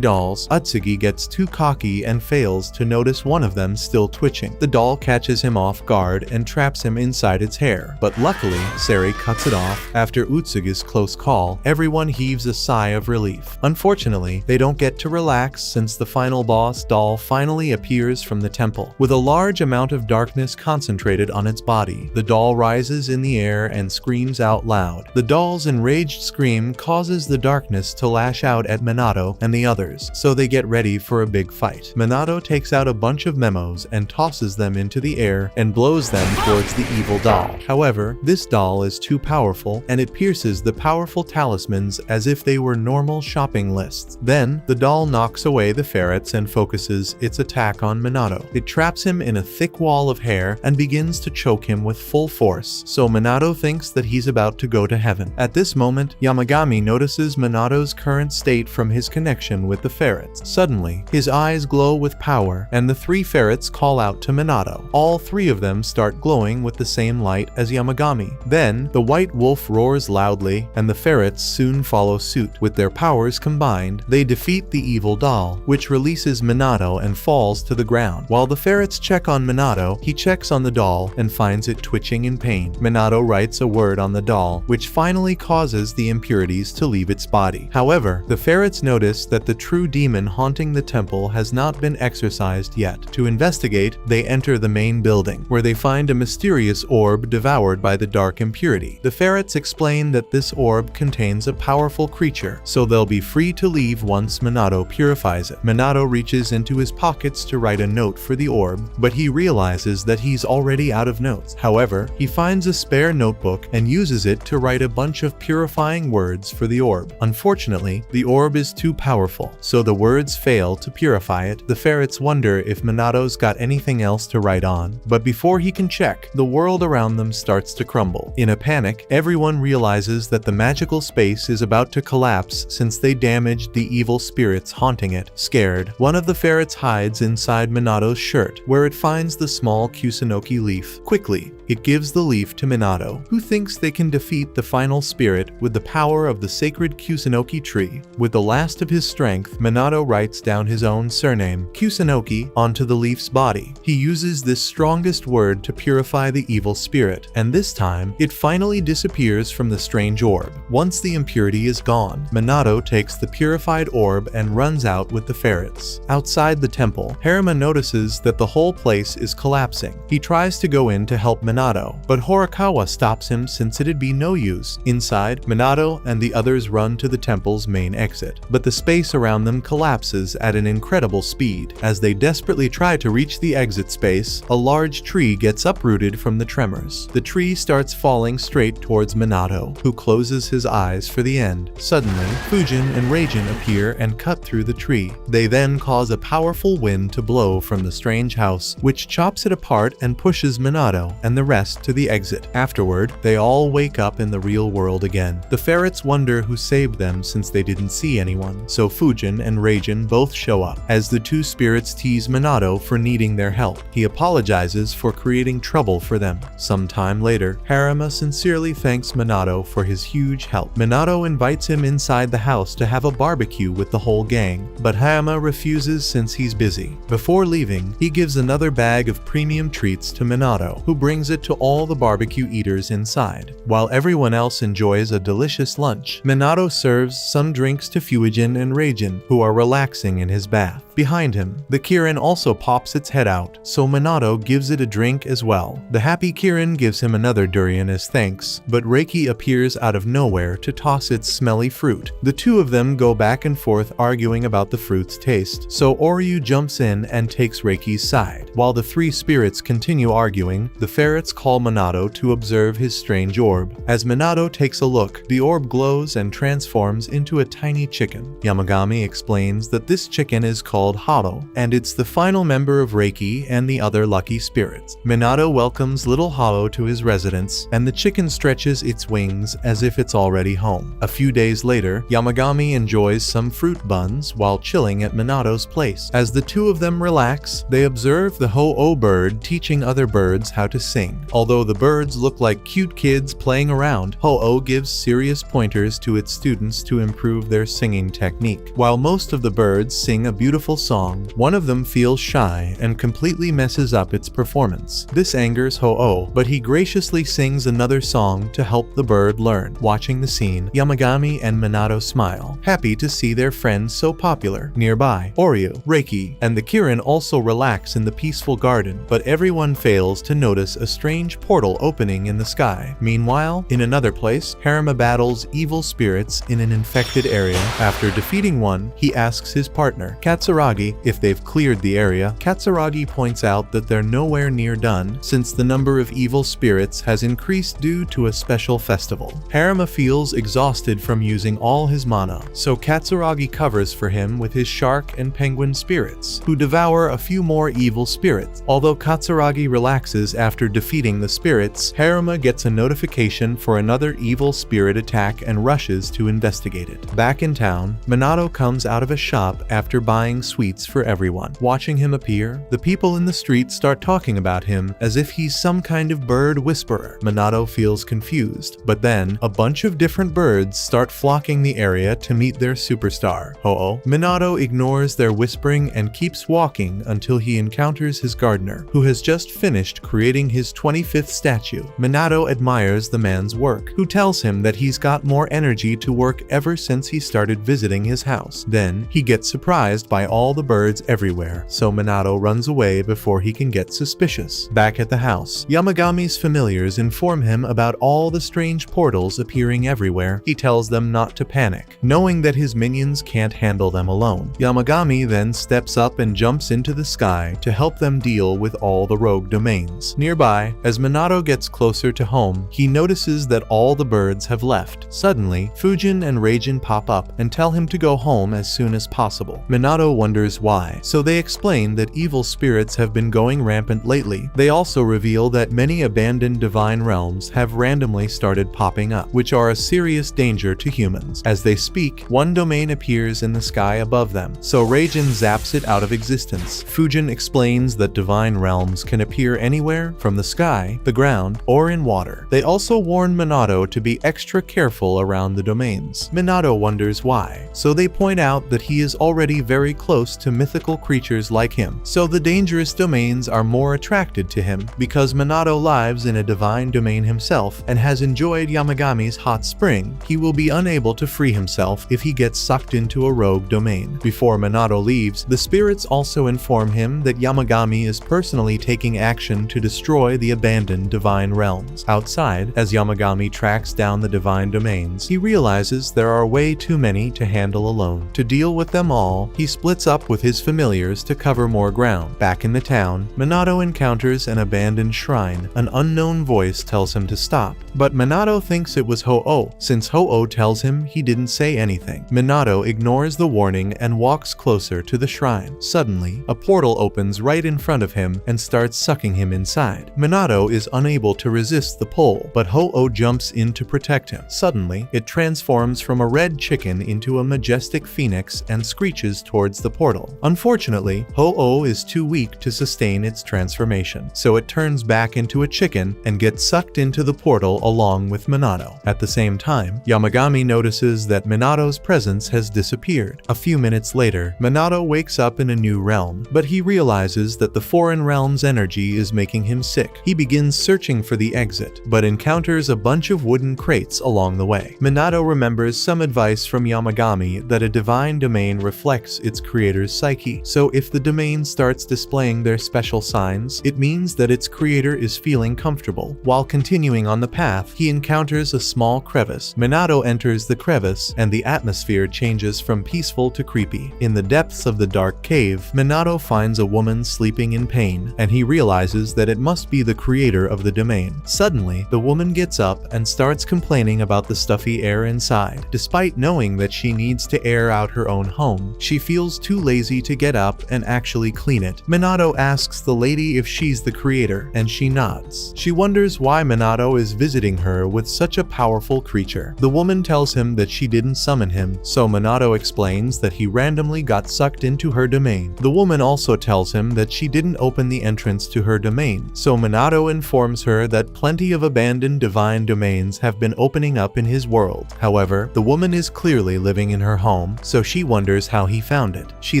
dolls, Utsugi gets too cocky and fails to notice one of them still twitching. The doll catches him off guard and traps him inside its hair, but luckily, Sari cuts it off. After Utsugi's close call, everyone heaves a sigh of relief. Unfortunately, they don't get to relax since the final boss doll finally appears from the temple. With a large amount of darkness concentrated on its body, the doll rises in the air and screams out loud. The doll's enraged scream causes the darkness to lash out at Minato and the others, so they get ready for a big fight. Minato takes out a bunch of memos and tosses them into the air and blows them towards the evil doll. However, this doll is too powerful and it pierces the powerful talismans as if they were normal shopping lists. Then, the doll knocks away the ferrets and focuses its attack on Minato. It traps him in a thick wall of hair and begins to choke him with full force, so Minato thinks that he's about to go to heaven. At this moment, Yamagami notices Minato's current state from his connection with the ferrets. Suddenly, his eyes glow with power, and the three ferrets call out to Minato. All three of them start glowing with the same light as Yamagami. Then, the white wolf roars loudly, and the ferrets soon follow suit. With their powers combined, they defeat the evil doll, which releases Minato and falls to the ground. While the ferrets check on Minato, he checks on the doll and finds it twitching in pain. Minato writes a word on the doll, which finally causes the impurities to leave its body. However, the ferrets notice that the true demon haunting the temple has not been exorcised yet. To investigate, they enter the main building, where they find a mysterious orb devoured by the dark impurity. The ferrets explain that this orb contains a powerful creature, so they'll be free to leave once Minato purifies it. Minato reaches into his pockets to write a note for the orb, but he realizes that he's already out of notes. However, he finds a spare notebook and uses it to write a bunch of purifying words for the orb. Unfortunately, the orb is too powerful, so the words fail to purify it. The ferrets wonder if Minato's got anything else to write on, but before he can check, the world around them starts to crumble. In a panic, everyone realizes that the magical space is about to collapse since they damaged the evil spirits haunting it. Scared, one of the ferrets hides inside Minato's shirt, where it finds the small Kusunoki leaf. Quickly, it gives the leaf to Minato, who thinks they can defeat the final spirit with the power of the sacred Kusunoki tree. With the last of his strength, Minato writes down his own surname, Kusunoki, onto the leaf's body. He uses this strongest word to purify the evil spirit, and this time, it finally disappears from the strange orb. Once the impurity is gone, Minato takes the purified orb and runs out with the ferrets. Outside the temple, Haruma notices that the whole place is collapsing. He tries to go in to help Minato, but Horikawa stops him since it'd be no use. Inside, Minato and the others run to the temple's main exit, but the space around them collapses at an incredible speed. As they desperately try to reach the exit space, a large tree gets uprooted from the tremors. The tree starts falling straight towards Minato, who closes his eyes for the end. Suddenly, Fujin and Reijin appear and cut through the tree. They then cause a powerful wind to blow from the strange house, which chops it apart and pushes Minato and the rest to the exit. Afterward, they all wake up in the real world again. The ferrets wonder who saved them since they didn't see anyone, so Fujin and Reijin both show up. As the two spirits tease Minato for needing their help, he apologizes for creating trouble for them. Sometime later, Haruma sincerely thanks Minato for his huge help. Minato invites him inside the house to have a barbecue with the whole gang, but Haruma refuses since he's busy. Before leaving, he gives another bag of premium treats to Minato, who brings it to all the barbecue eaters inside. While everyone else enjoys a delicious lunch, Minato serves some drinks to Fujin and Reijin, who are relaxing in his bath. Behind him, the Kirin also pops its head out, so Minato gives it a drink as well. The happy Kirin gives him another durian as thanks, but Reiki appears out of nowhere to toss its smelly fruit. The two of them go back and forth arguing about the fruit's taste, so Oryu jumps in and takes Reiki's side. While the three spirits continue arguing, the ferrets call Minato to observe his strange orb. As Minato takes a look, the orb glows and transforms into a tiny chicken. Yamagami explains that this chicken is called Hado, and it's the final member of Reiki and the other lucky spirits. Minato welcomes little Hado to his residence, and the chicken stretches its wings as if it's already home. A few days later, Yamagami enjoys some fruit buns while chilling at Minato's place. As the two of them relax, they observe the Ho-Oh bird teaching other birds how to sing. Although the birds look like cute kids playing around, Ho-Oh gives serious pointers to its students to improve their singing technique. While most of the birds sing a beautiful song, one of them feels shy and completely messes up its performance. This angers Ho-Oh, but he graciously sings another song to help the bird learn. Watching the scene, Yamagami and Minato smile, happy to see their friends so popular. Nearby, Oryu, Reiki, and the Kirin also relax in the peaceful garden, but everyone fails to notice a strange portal opening in the sky. Meanwhile, in another place, Haruma battles evil spirits in an infected area. After defeating one, he asks his partner, Katsuragi, if they've cleared the area. Katsuragi points out that they're nowhere near done, since the number of evil spirits has increased due to a special festival. Haruma feels exhausted from using all his mana, so Katsuragi covers for him with his shark and penguin spirits, who devour a few more evil spirits. Although Katsuragi relaxes after defeating the spirits, Haruma gets a notification for another evil spirit attack and rushes to investigate it. Back in town, Minato comes out of a shop after buying sweets for everyone. Watching him appear, the people in the street start talking about him as if he's some kind of bird whisperer. Minato feels confused, but then a bunch of different birds start flocking the area to meet their superstar, Ho-Oh. Minato ignores their whispering and keeps walking until he encounters his gardener, who has just finished creating his 25th statue. Minato admires the man's work, who tells him that he's got more energy to work ever since he started visiting his house. Then, he gets surprised by all the birds everywhere, so Minato runs away before he can get suspicious. Back at the house, Yamagami's familiars inform him about all the strange portals appearing everywhere. He tells them not to panic, knowing that his minions can't handle them alone. Yamagami then steps up and jumps into the sky to help them deal with all the rogue domains. Nearby, as Minato gets closer to home, he notices that all the birds have left. Suddenly, Fujin and Reijin pop up and tell him to go home as soon as possible. Minato wonders why, so they explain that evil spirits have been going rampant lately. They also reveal that many abandoned divine realms have randomly started popping up, which are a serious danger to humans. As they speak, one domain appears in the sky above them, so Reijin zaps it out of existence. Fujin explains that divine realms can appear anywhere from the sky, the ground, or in water. They also warn Minato to be extra careful around the domains. Minato wonders why, so they point out that he is already very close to mythical creatures like him, so the dangerous domains are more attracted to him. Because Minato lives in a divine domain himself and has enjoyed Yamagami's hot spring, he will be unable to free himself if he gets sucked into a rogue domain. Before Minato leaves, the spirits also inform him that Yamagami is personally taking action to destroy the abandoned divine realms. Outside, as Yamagami tracks down the divine domains, he realizes there are way too many to handle alone. To deal with them all, he splits up with his familiars to cover more ground. Back in the town, Minato encounters an abandoned shrine. An unknown voice tells him to stop, but Minato thinks it was Ho-Oh, since Ho-Oh tells him he didn't say anything. Minato ignores the warning and walks closer to the shrine. Suddenly, a portal opens right in front of him and starts sucking him inside. Minato is unable to resist the pull, but Ho-Oh jumps in to protect him. Suddenly, it transforms from a red chicken into a majestic phoenix and screeches towards the portal. Unfortunately, Ho-Oh is too weak to sustain its transformation, so it turns back into a chicken and gets sucked into the portal along with Minato. At the same time, Yamagami notices that Minato's presence has disappeared. A few minutes later, Minato wakes up in a new realm, but he realizes that the foreign realm's energy is making him sick. He begins searching for the exit, but encounters a bunch of wooden crates along the way. Minato remembers some advice from Yamagami that a divine domain reflects its creator. creator's psyche. So if the domain starts displaying their special signs, it means that its creator is feeling comfortable. While continuing on the path, he encounters a small crevice. Minato enters the crevice, and the atmosphere changes from peaceful to creepy. In the depths of the dark cave, Minato finds a woman sleeping in pain, and he realizes that it must be the creator of the domain. Suddenly, the woman gets up and starts complaining about the stuffy air inside. Despite knowing that she needs to air out her own home, she feels too lazy to get up and actually clean it. Minato asks the lady if she's the creator, and she nods. She wonders why Minato is visiting her with such a powerful creature. The woman tells him that she didn't summon him, so Minato explains that he randomly got sucked into her domain. The woman also tells him that she didn't open the entrance to her domain, so Minato informs her that plenty of abandoned divine domains have been opening up in his world. However, the woman is clearly living in her home, so she wonders how he found it. She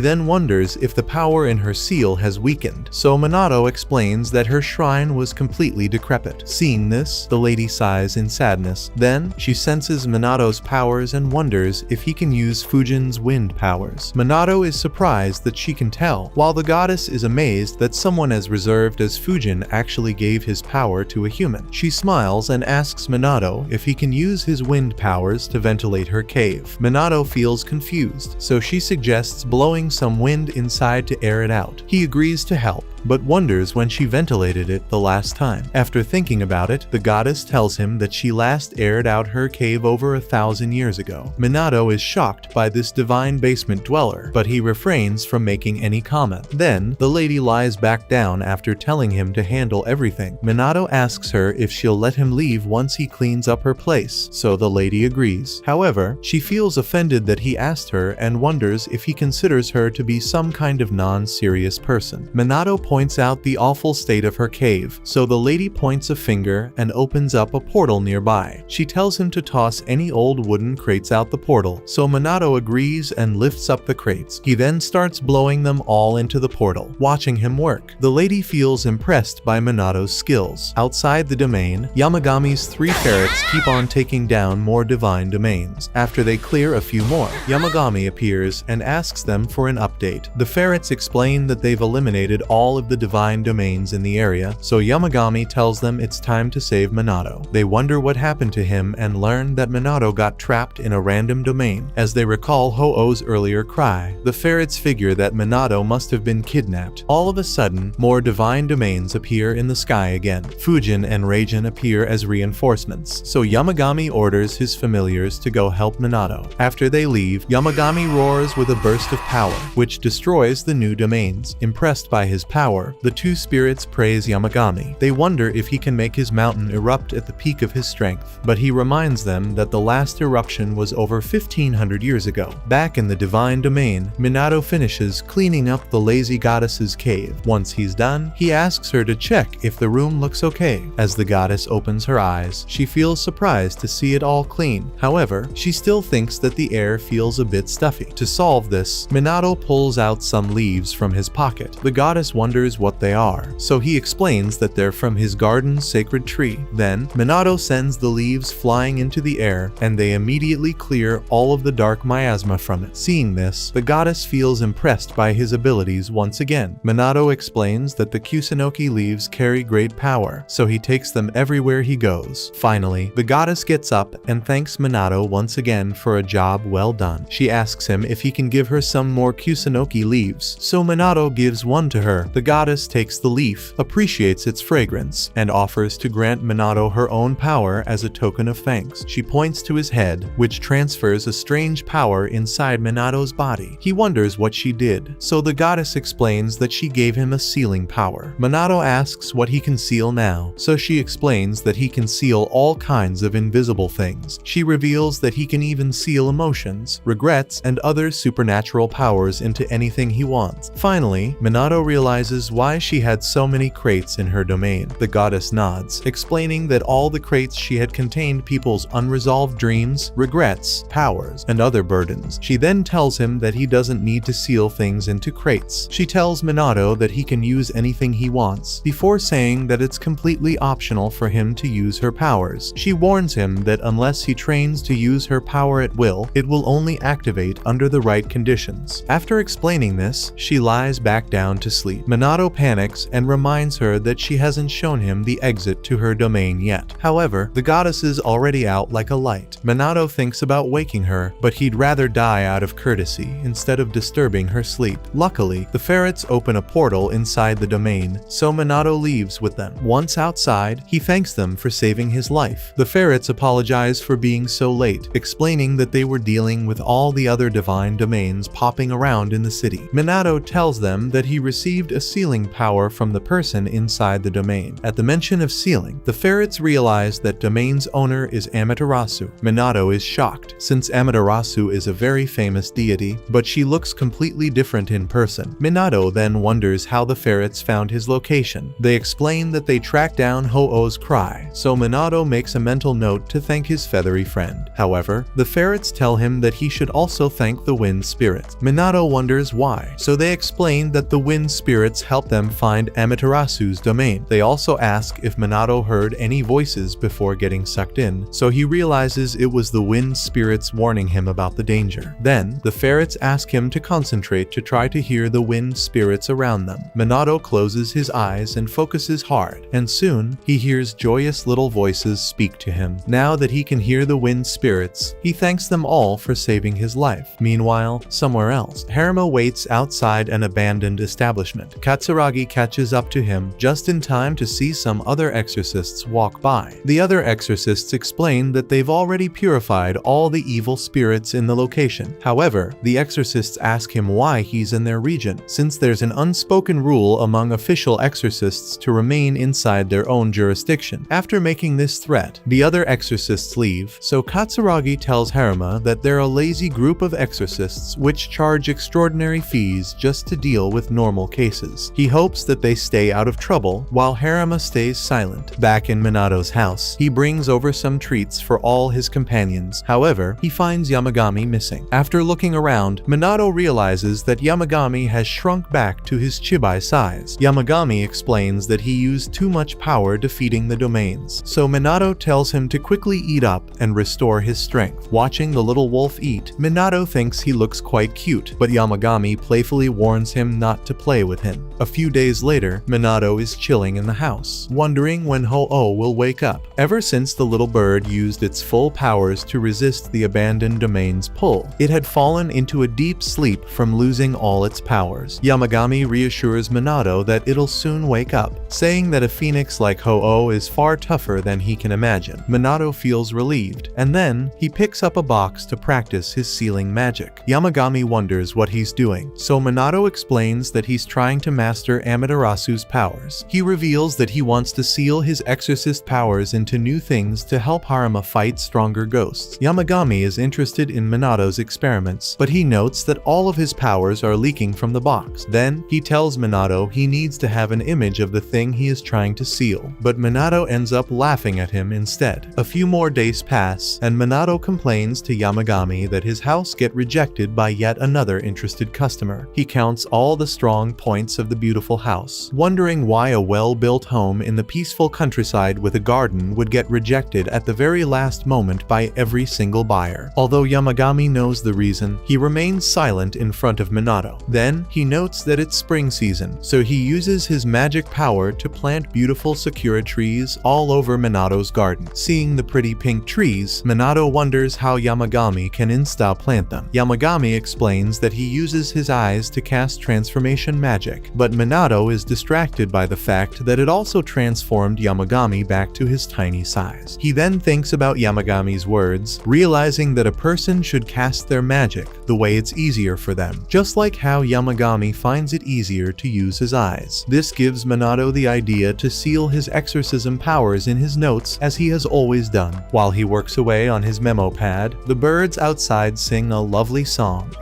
then wonders if the power in her seal has weakened, so Minato explains that her shrine was completely decrepit. Seeing this, the lady sighs in sadness. Then, she senses Minato's powers and wonders if he can use Fujin's wind powers. Minato is surprised that she can tell, while the goddess is amazed that someone as reserved as Fujin actually gave his power to a human. She smiles and asks Minato if he can use his wind powers to ventilate her cave. Minato feels confused, so she suggests blowing some wind inside to air it out. He agrees to help, but wonders when she ventilated it the last time. After thinking about it, the goddess tells him that she last aired out her cave over 1,000 years ago. Minato is shocked by this divine basement dweller, but he refrains from making any comment. Then, the lady lies back down after telling him to handle everything. Minato asks her if she'll let him leave once he cleans up her place, so the lady agrees. However, she feels offended that he asked her and wonders if he considers her to be some kind of non-serious person. Minato points out the awful state of her cave, so the lady points a finger and opens up a portal nearby. She tells him to toss any old wooden crates out the portal, so Minato agrees and lifts up the crates. He then starts blowing them all into the portal. Watching him work, the lady feels impressed by Minato's skills. Outside the domain, Yamagami's 3 ferrets keep on taking down more divine domains. After they clear a few more, Yamagami appears and asks them for an update. The ferrets explain that they've eliminated all of the divine domains in the area, so Yamagami tells them it's time to save Minato. They wonder what happened to him and learn that Minato got trapped in a random domain. As they recall Ho-Oh's earlier cry, the ferrets figure that Minato must have been kidnapped. All of a sudden, more divine domains appear in the sky again. Fujin and Reijin appear as reinforcements, so Yamagami orders his familiars to go help Minato. After they leave, Yamagami roars with a burst of power, which destroys the new domains. Impressed by his power, the 2 spirits praise Yamagami. They wonder if he can make his mountain erupt at the peak of his strength, but he reminds them that the last eruption was over 1,500 years ago. Back in the divine domain, Minato finishes cleaning up the lazy goddess's cave. Once he's done, he asks her to check if the room looks okay. As the goddess opens her eyes, she feels surprised to see it all clean. However, she still thinks that the air feels a bit stuffy. To solve this, Minato pulls out some leaves from his pocket. The goddess wonders what they are, so he explains that they're from his garden's sacred tree. Then, Minato sends the leaves flying into the air, and they immediately clear all of the dark miasma from it. Seeing this, the goddess feels impressed by his abilities once again. Minato explains that the Kusunoki leaves carry great power, so he takes them everywhere he goes. Finally, the goddess gets up and thanks Minato once again for a job well done. She asks him if he can give her some more Kusunoki leaves, so Minato gives one to her. The goddess takes the leaf, appreciates its fragrance, and offers to grant Minato her own power as a token of thanks. She points to his head, which transfers a strange power inside Minato's body. He wonders what she did, so the goddess explains that she gave him a sealing power. Minato asks what he can seal now, so she explains that he can seal all kinds of invisible things. She reveals that he can even seal emotions, regrets, and other supernatural powers into anything he wants. Finally, Minato realizes realizes why she had so many crates in her domain. The goddess nods, explaining that all the crates she had contained people's unresolved dreams, regrets, powers, and other burdens. She then tells him that he doesn't need to seal things into crates. She tells Minato that he can use anything he wants, before saying that it's completely optional for him to use her powers. She warns him that unless he trains to use her power at will, it will only activate under the right conditions. After explaining this, she lies back down to sleep. Minato panics and reminds her that she hasn't shown him the exit to her domain yet. However, the goddess is already out like a light. Minato thinks about waking her, but he'd rather die out of courtesy instead of disturbing her sleep. Luckily, the ferrets open a portal inside the domain, so Minato leaves with them. Once outside, he thanks them for saving his life. The ferrets apologize for being so late, explaining that they were dealing with all the other divine domains popping around in the city. Minato tells them that he received a sealing power from the person inside the domain. At the mention of sealing, the ferrets realize that domain's owner is Amaterasu. Minato is shocked, since Amaterasu is a very famous deity, but she looks completely different in person. Minato then wonders how the ferrets found his location. They explain that they tracked down Ho-Oh's cry, so Minato makes a mental note to thank his feathery friend. However, the ferrets tell him that he should also thank the wind spirit. Minato wonders why, so they explain that the wind spirits help them find Amaterasu's domain. They also ask if Minato heard any voices before getting sucked in, so he realizes it was the wind spirits warning him about the danger. Then, the ferrets ask him to concentrate to try to hear the wind spirits around them. Minato closes his eyes and focuses hard, and soon, he hears joyous little voices speak to him. Now that he can hear the wind spirits, he thanks them all for saving his life. Meanwhile, somewhere else, Haruma waits outside an abandoned establishment. Katsuragi catches up to him just in time to see some other exorcists walk by. The other exorcists explain that they've already purified all the evil spirits in the location. However, the exorcists ask him why he's in their region, since there's an unspoken rule among official exorcists to remain inside their own jurisdiction. After making this threat, the other exorcists leave, so Katsuragi tells Haruma that they're a lazy group of exorcists which charge extraordinary fees just to deal with normal cases. He hopes that they stay out of trouble, while Haruma stays silent. Back in Minato's house, he brings over some treats for all his companions. However, he finds Yamagami missing. After looking around, Minato realizes that Yamagami has shrunk back to his chibai size. Yamagami explains that he used too much power defeating the domains, so Minato tells him to quickly eat up and restore his strength. Watching the little wolf eat, Minato thinks he looks quite cute, but Yamagami playfully warns him not to play with him. A few days later, Minato is chilling in the house, wondering when Ho-Oh will wake up. Ever since the little bird used its full powers to resist the abandoned domain's pull, it had fallen into a deep sleep from losing all its powers. Yamagami reassures Minato that it'll soon wake up, saying that a phoenix like Ho-Oh is far tougher than he can imagine. Minato feels relieved, and then he picks up a box to practice his sealing magic. Yamagami wonders what he's doing, so Minato explains that he's trying to master Amaterasu's powers. He reveals that he wants to seal his exorcist powers into new things to help Haruma fight stronger ghosts. Yamagami is interested in Minato's experiments, but he notes that all of his powers are leaking from the box. Then, he tells Minato he needs to have an image of the thing he is trying to seal, but Minato ends up laughing at him instead. A few more days pass, and Minato complains to Yamagami that his house get rejected by yet another interested customer. He counts all the strong points of the beautiful house, wondering why a well-built home in the peaceful countryside with a garden would get rejected at the very last moment by every single buyer. Although Yamagami knows the reason, he remains silent in front of Minato. Then, he notes that it's spring season, so he uses his magic power to plant beautiful sakura trees all over Minato's garden. Seeing the pretty pink trees, Minato wonders how Yamagami can insta-plant them. Yamagami explains that he uses his eyes to cast transformation magic, but Minato is distracted by the fact that it also transformed Yamagami back to his tiny size. He then thinks about Yamagami's words, realizing that a person should cast their magic the way it's easier for them, just like how Yamagami finds it easier to use his eyes. This gives Minato the idea to seal his exorcism powers in his notes as he has always done. While he works away on his memo pad, the birds outside sing a lovely song.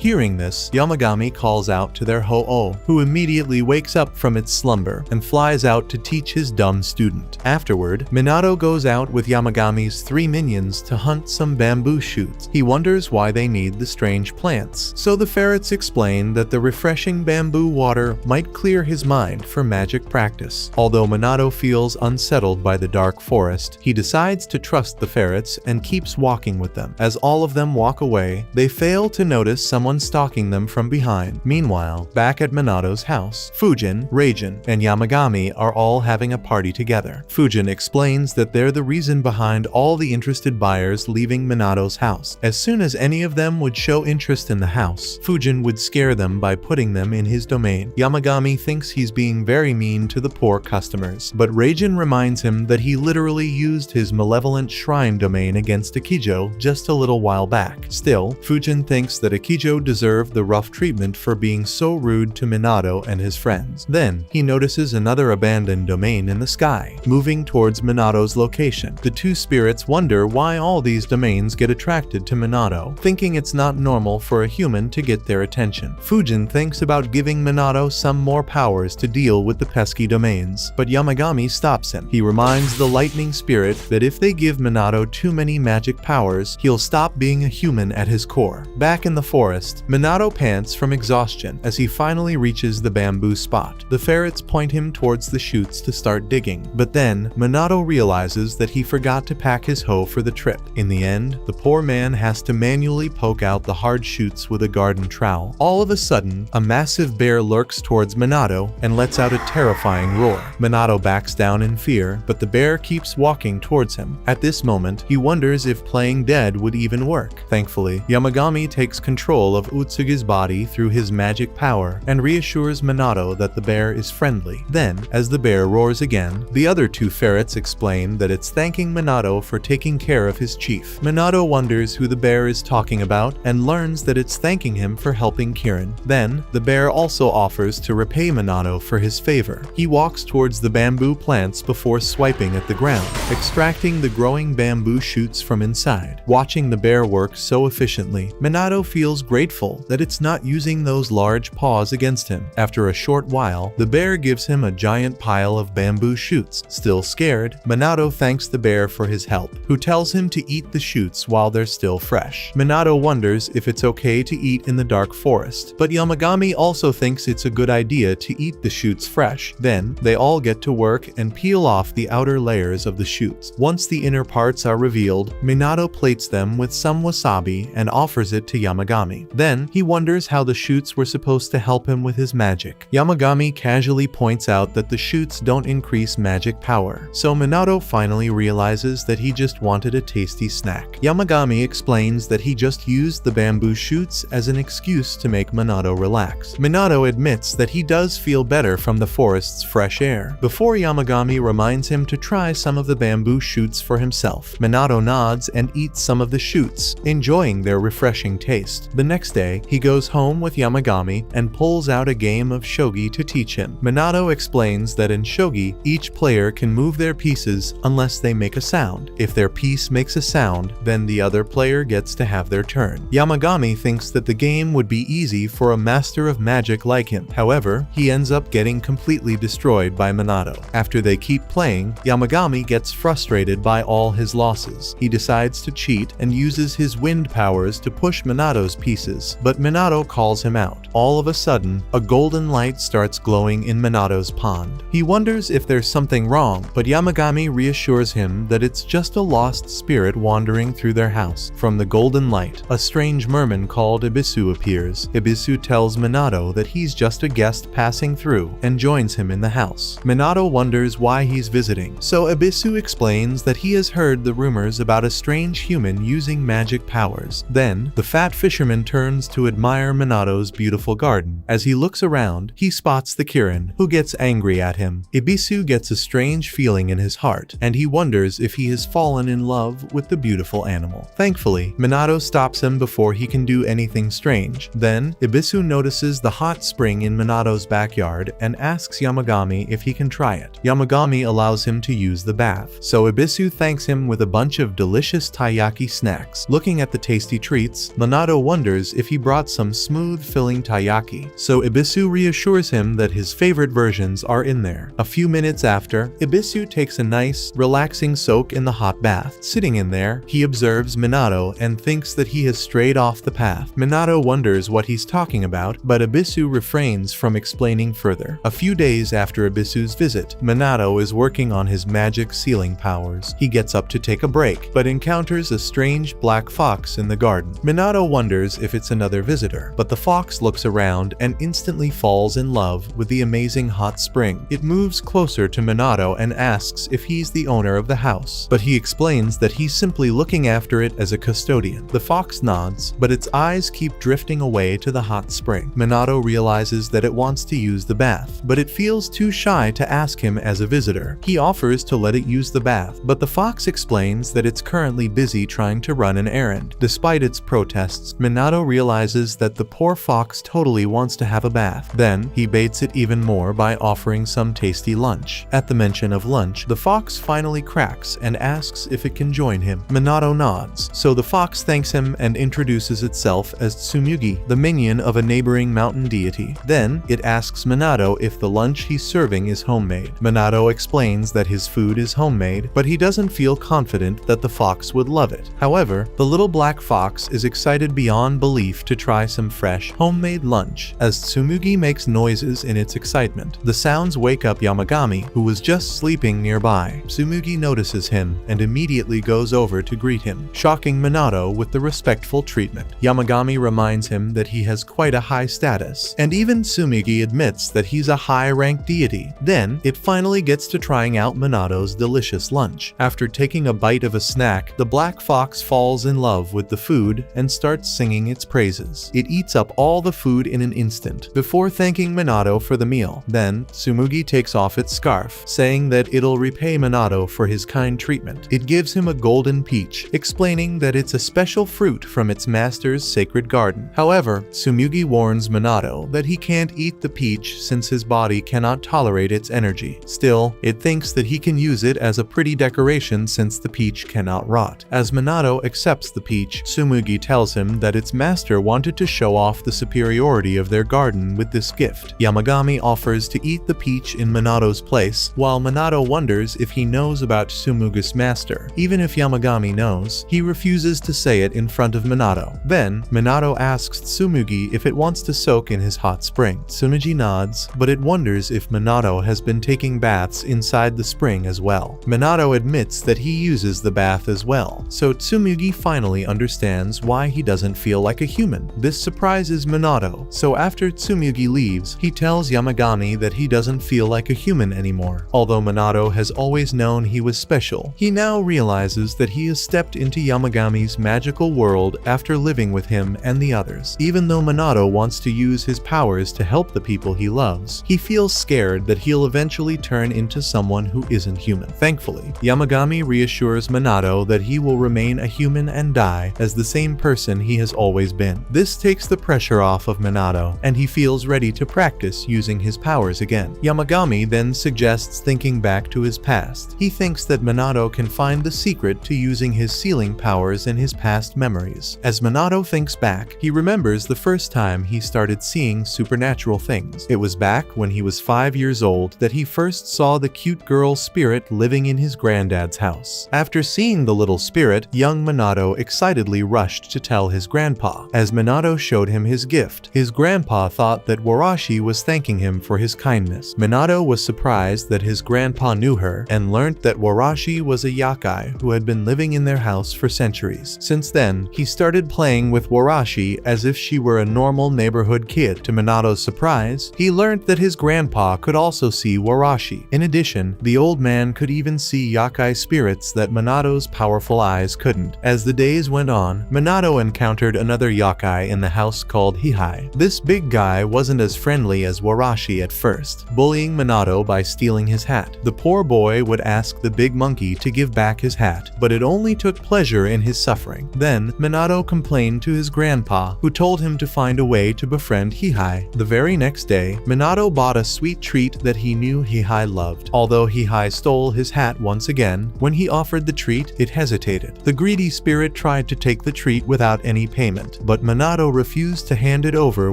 Hearing this, Yamagami calls out to their Ho-Oh, who immediately wakes up from its slumber and flies out to teach his dumb student. Afterward, Minato goes out with Yamagami's 3 minions to hunt some bamboo shoots. He wonders why they need the strange plants. So the ferrets explain that the refreshing bamboo water might clear his mind for magic practice. Although Minato feels unsettled by the dark forest, he decides to trust the ferrets and keeps walking with them. As all of them walk away, they fail to notice someone stalking them from behind. Meanwhile, back at Minato's house, Fujin, Reijin, and Yamagami are all having a party together. Fujin explains that they're the reason behind all the interested buyers leaving Minato's house. As soon as any of them would show interest in the house, Fujin would scare them by putting them in his domain. Yamagami thinks he's being very mean to the poor customers, but Reijin reminds him that he literally used his malevolent shrine domain against Akijo just a little while back. Still, Fujin thinks that Akijo deserved the rough treatment for being so rude to Minato and his friends. Then, he notices another abandoned domain in the sky, moving towards Minato's location. The two spirits wonder why all these domains get attracted to Minato, thinking it's not normal for a human to get their attention. Fujin thinks about giving Minato some more powers to deal with the pesky domains, but Yamagami stops him. He reminds the lightning spirit that if they give Minato too many magic powers, he'll stop being a human at his core. Back in the forest, Minato pants from exhaustion as he finally reaches the bamboo spot. The ferrets point him towards the chutes to start digging, but then Minato realizes that he forgot to pack his hoe for the trip. In the end, the poor man has to manually poke out the hard chutes with a garden trowel. All of a sudden, a massive bear lurks towards Minato and lets out a terrifying roar. Minato backs down in fear, but the bear keeps walking towards him. At this moment, he wonders if playing dead would even work. Thankfully, Yamagami takes control of Utsugi's body through his magic power and reassures Minato that the bear is friendly. Then, as the bear roars again, the other two ferrets explain that it's thanking Minato for taking care of his chief. Minato wonders who the bear is talking about and learns that it's thanking him for helping Kirin. Then, the bear also offers to repay Minato for his favor. He walks towards the bamboo plants before swiping at the ground, extracting the growing bamboo shoots from inside. Watching the bear work so efficiently, Minato feels grateful that it's not using those large paws against him. After a short while, the bear gives him a giant pile of bamboo shoots. Still scared, Minato thanks the bear for his help, who tells him to eat the shoots while they're still fresh. Minato wonders if it's okay to eat in the dark forest, but Yamagami also thinks it's a good idea to eat the shoots fresh. Then, they all get to work and peel off the outer layers of the shoots. Once the inner parts are revealed, Minato plates them with some wasabi and offers it to Yamagami. Then, he wonders how the shoots were supposed to help him with his magic. Yamagami casually points out that the shoots don't increase magic power, so Minato finally realizes that he just wanted a tasty snack. Yamagami explains that he just used the bamboo shoots as an excuse to make Minato relax. Minato admits that he does feel better from the forest's fresh air, before Yamagami reminds him to try some of the bamboo shoots for himself. Minato nods and eats some of the shoots, enjoying their refreshing taste. The next day, he goes home with Yamagami and pulls out a game of shogi to teach him. Minato explains that in shogi, each player can move their pieces unless they make a sound. If their piece makes a sound, then the other player gets to have their turn. Yamagami thinks that the game would be easy for a master of magic like him. However, he ends up getting completely destroyed by Minato. After they keep playing, Yamagami gets frustrated by all his losses. He decides to cheat and uses his wind powers to push Minato's pieces, but Minato calls him out. All of a sudden, a golden light starts glowing in Minato's pond. He wonders if there's something wrong, but Yamagami reassures him that it's just a lost spirit wandering through their house. From the golden light, a strange merman called Ebisu appears. Ebisu tells Minato that he's just a guest passing through and joins him in the house. Minato wonders why he's visiting, so Ebisu explains that he has heard the rumors about a strange human using magic powers. Then, the fat fisherman turns to admire Minato's beautiful garden. As he looks around, he spots the Kirin, who gets angry at him. Ebisu gets a strange feeling in his heart, and he wonders if he has fallen in love with the beautiful animal. Thankfully, Minato stops him before he can do anything strange. Then, Ebisu notices the hot spring in Minato's backyard and asks Yamagami if he can try it. Yamagami allows him to use the bath, so Ebisu thanks him with a bunch of delicious taiyaki snacks. Looking at the tasty treats, Minato wonders wonders if he brought some smooth filling taiyaki, so Ibisu reassures him that his favorite versions are in there. A few minutes after, Ibisu takes a nice, relaxing soak in the hot bath. Sitting in there, he observes Minato and thinks that he has strayed off the path. Minato wonders what he's talking about, but Ibisu refrains from explaining further. A few days after Ibisu's visit, Minato is working on his magic sealing powers. He gets up to take a break, but encounters a strange black fox in the garden. Minato wonders if it's another visitor, but the fox looks around and instantly falls in love with the amazing hot spring. It moves closer to Minato and asks if he's the owner of the house, but he explains that he's simply looking after it as a custodian. The fox nods, but its eyes keep drifting away to the hot spring. Minato realizes that it wants to use the bath, but it feels too shy to ask him as a visitor. He offers to let it use the bath, but the fox explains that it's currently busy trying to run an errand. Despite its protests, Minato realizes that the poor fox totally wants to have a bath. Then, he baits it even more by offering some tasty lunch. At the mention of lunch, the fox finally cracks and asks if it can join him. Minato nods, so the fox thanks him and introduces itself as Tsumugi, the minion of a neighboring mountain deity. Then, it asks Minato if the lunch he's serving is homemade. Minato explains that his food is homemade, but he doesn't feel confident that the fox would love it. However, the little black fox is excited beyond belief to try some fresh, homemade lunch. As Tsumugi makes noises in its excitement, the sounds wake up Yamagami, who was just sleeping nearby. Tsumugi notices him and immediately goes over to greet him, shocking Minato with the respectful treatment. Yamagami reminds him that he has quite a high status, and even Tsumugi admits that he's a high-ranked deity. Then, it finally gets to trying out Minato's delicious lunch. After taking a bite of a snack, the black fox falls in love with the food and starts singing its praises. It eats up all the food in an instant, before thanking Minato for the meal. Then, Tsumugi takes off its scarf, saying that it'll repay Minato for his kind treatment. It gives him a golden peach, explaining that it's a special fruit from its master's sacred garden. However, Tsumugi warns Minato that he can't eat the peach since his body cannot tolerate its energy. Still, it thinks that he can use it as a pretty decoration since the peach cannot rot. As Minato accepts the peach, Tsumugi tells him that its master wanted to show off the superiority of their garden with this gift. Yamagami offers to eat the peach in Minato's place, while Minato wonders if he knows about Tsumugi's master. Even if Yamagami knows, he refuses to say it in front of Minato. Then, Minato asks Tsumugi if it wants to soak in his hot spring. Tsumugi nods, but it wonders if Minato has been taking baths inside the spring as well. Minato admits that he uses the bath as well, so Tsumugi finally understands why he doesn't feel like a human. This surprises Minato, so after Tsumugi leaves, he tells Yamagami that he doesn't feel like a human anymore. Although Minato has always known he was special, he now realizes that he has stepped into Yamagami's magical world after living with him and the others. Even though Minato wants to use his powers to help the people he loves, he feels scared that he'll eventually turn into someone who isn't human. Thankfully, Yamagami reassures Minato that he will remain a human and die as the same person he has always been. This takes the pressure off of Minato, and he feels ready to practice using his powers again. Yamagami then suggests thinking back to his past. He thinks that Minato can find the secret to using his sealing powers in his past memories. As Minato thinks back, he remembers the first time he started seeing supernatural things. It was back when he was 5 years old that he first saw the cute girl spirit living in his granddad's house. After seeing the little spirit, young Minato excitedly rushed to tell his grandpa. As Minato showed him his gift, his grandpa thought that Warashi was thanking him for his kindness. Minato was surprised that his grandpa knew her and learnt that Warashi was a yakai who had been living in their house for centuries. Since then, he started playing with Warashi as if she were a normal neighborhood kid. To Minato's surprise, he learnt that his grandpa could also see Warashi. In addition, the old man could even see yakai spirits that Minato's powerful eyes couldn't. As the days went on, Minato encountered another yakai in the house called Hihai. This big guy wasn't as friendly as Warashi at first, bullying Minato by stealing his hat. The poor boy would ask the big monkey to give back his hat, but it only took pleasure in his suffering. Then, Minato complained to his grandpa, who told him to find a way to befriend Hihai. The very next day, Minato bought a sweet treat that he knew Hihai loved. Although Hihai stole his hat once again, when he offered the treat, it hesitated. The greedy spirit tried to take the treat without any payment. but Minato refused to hand it over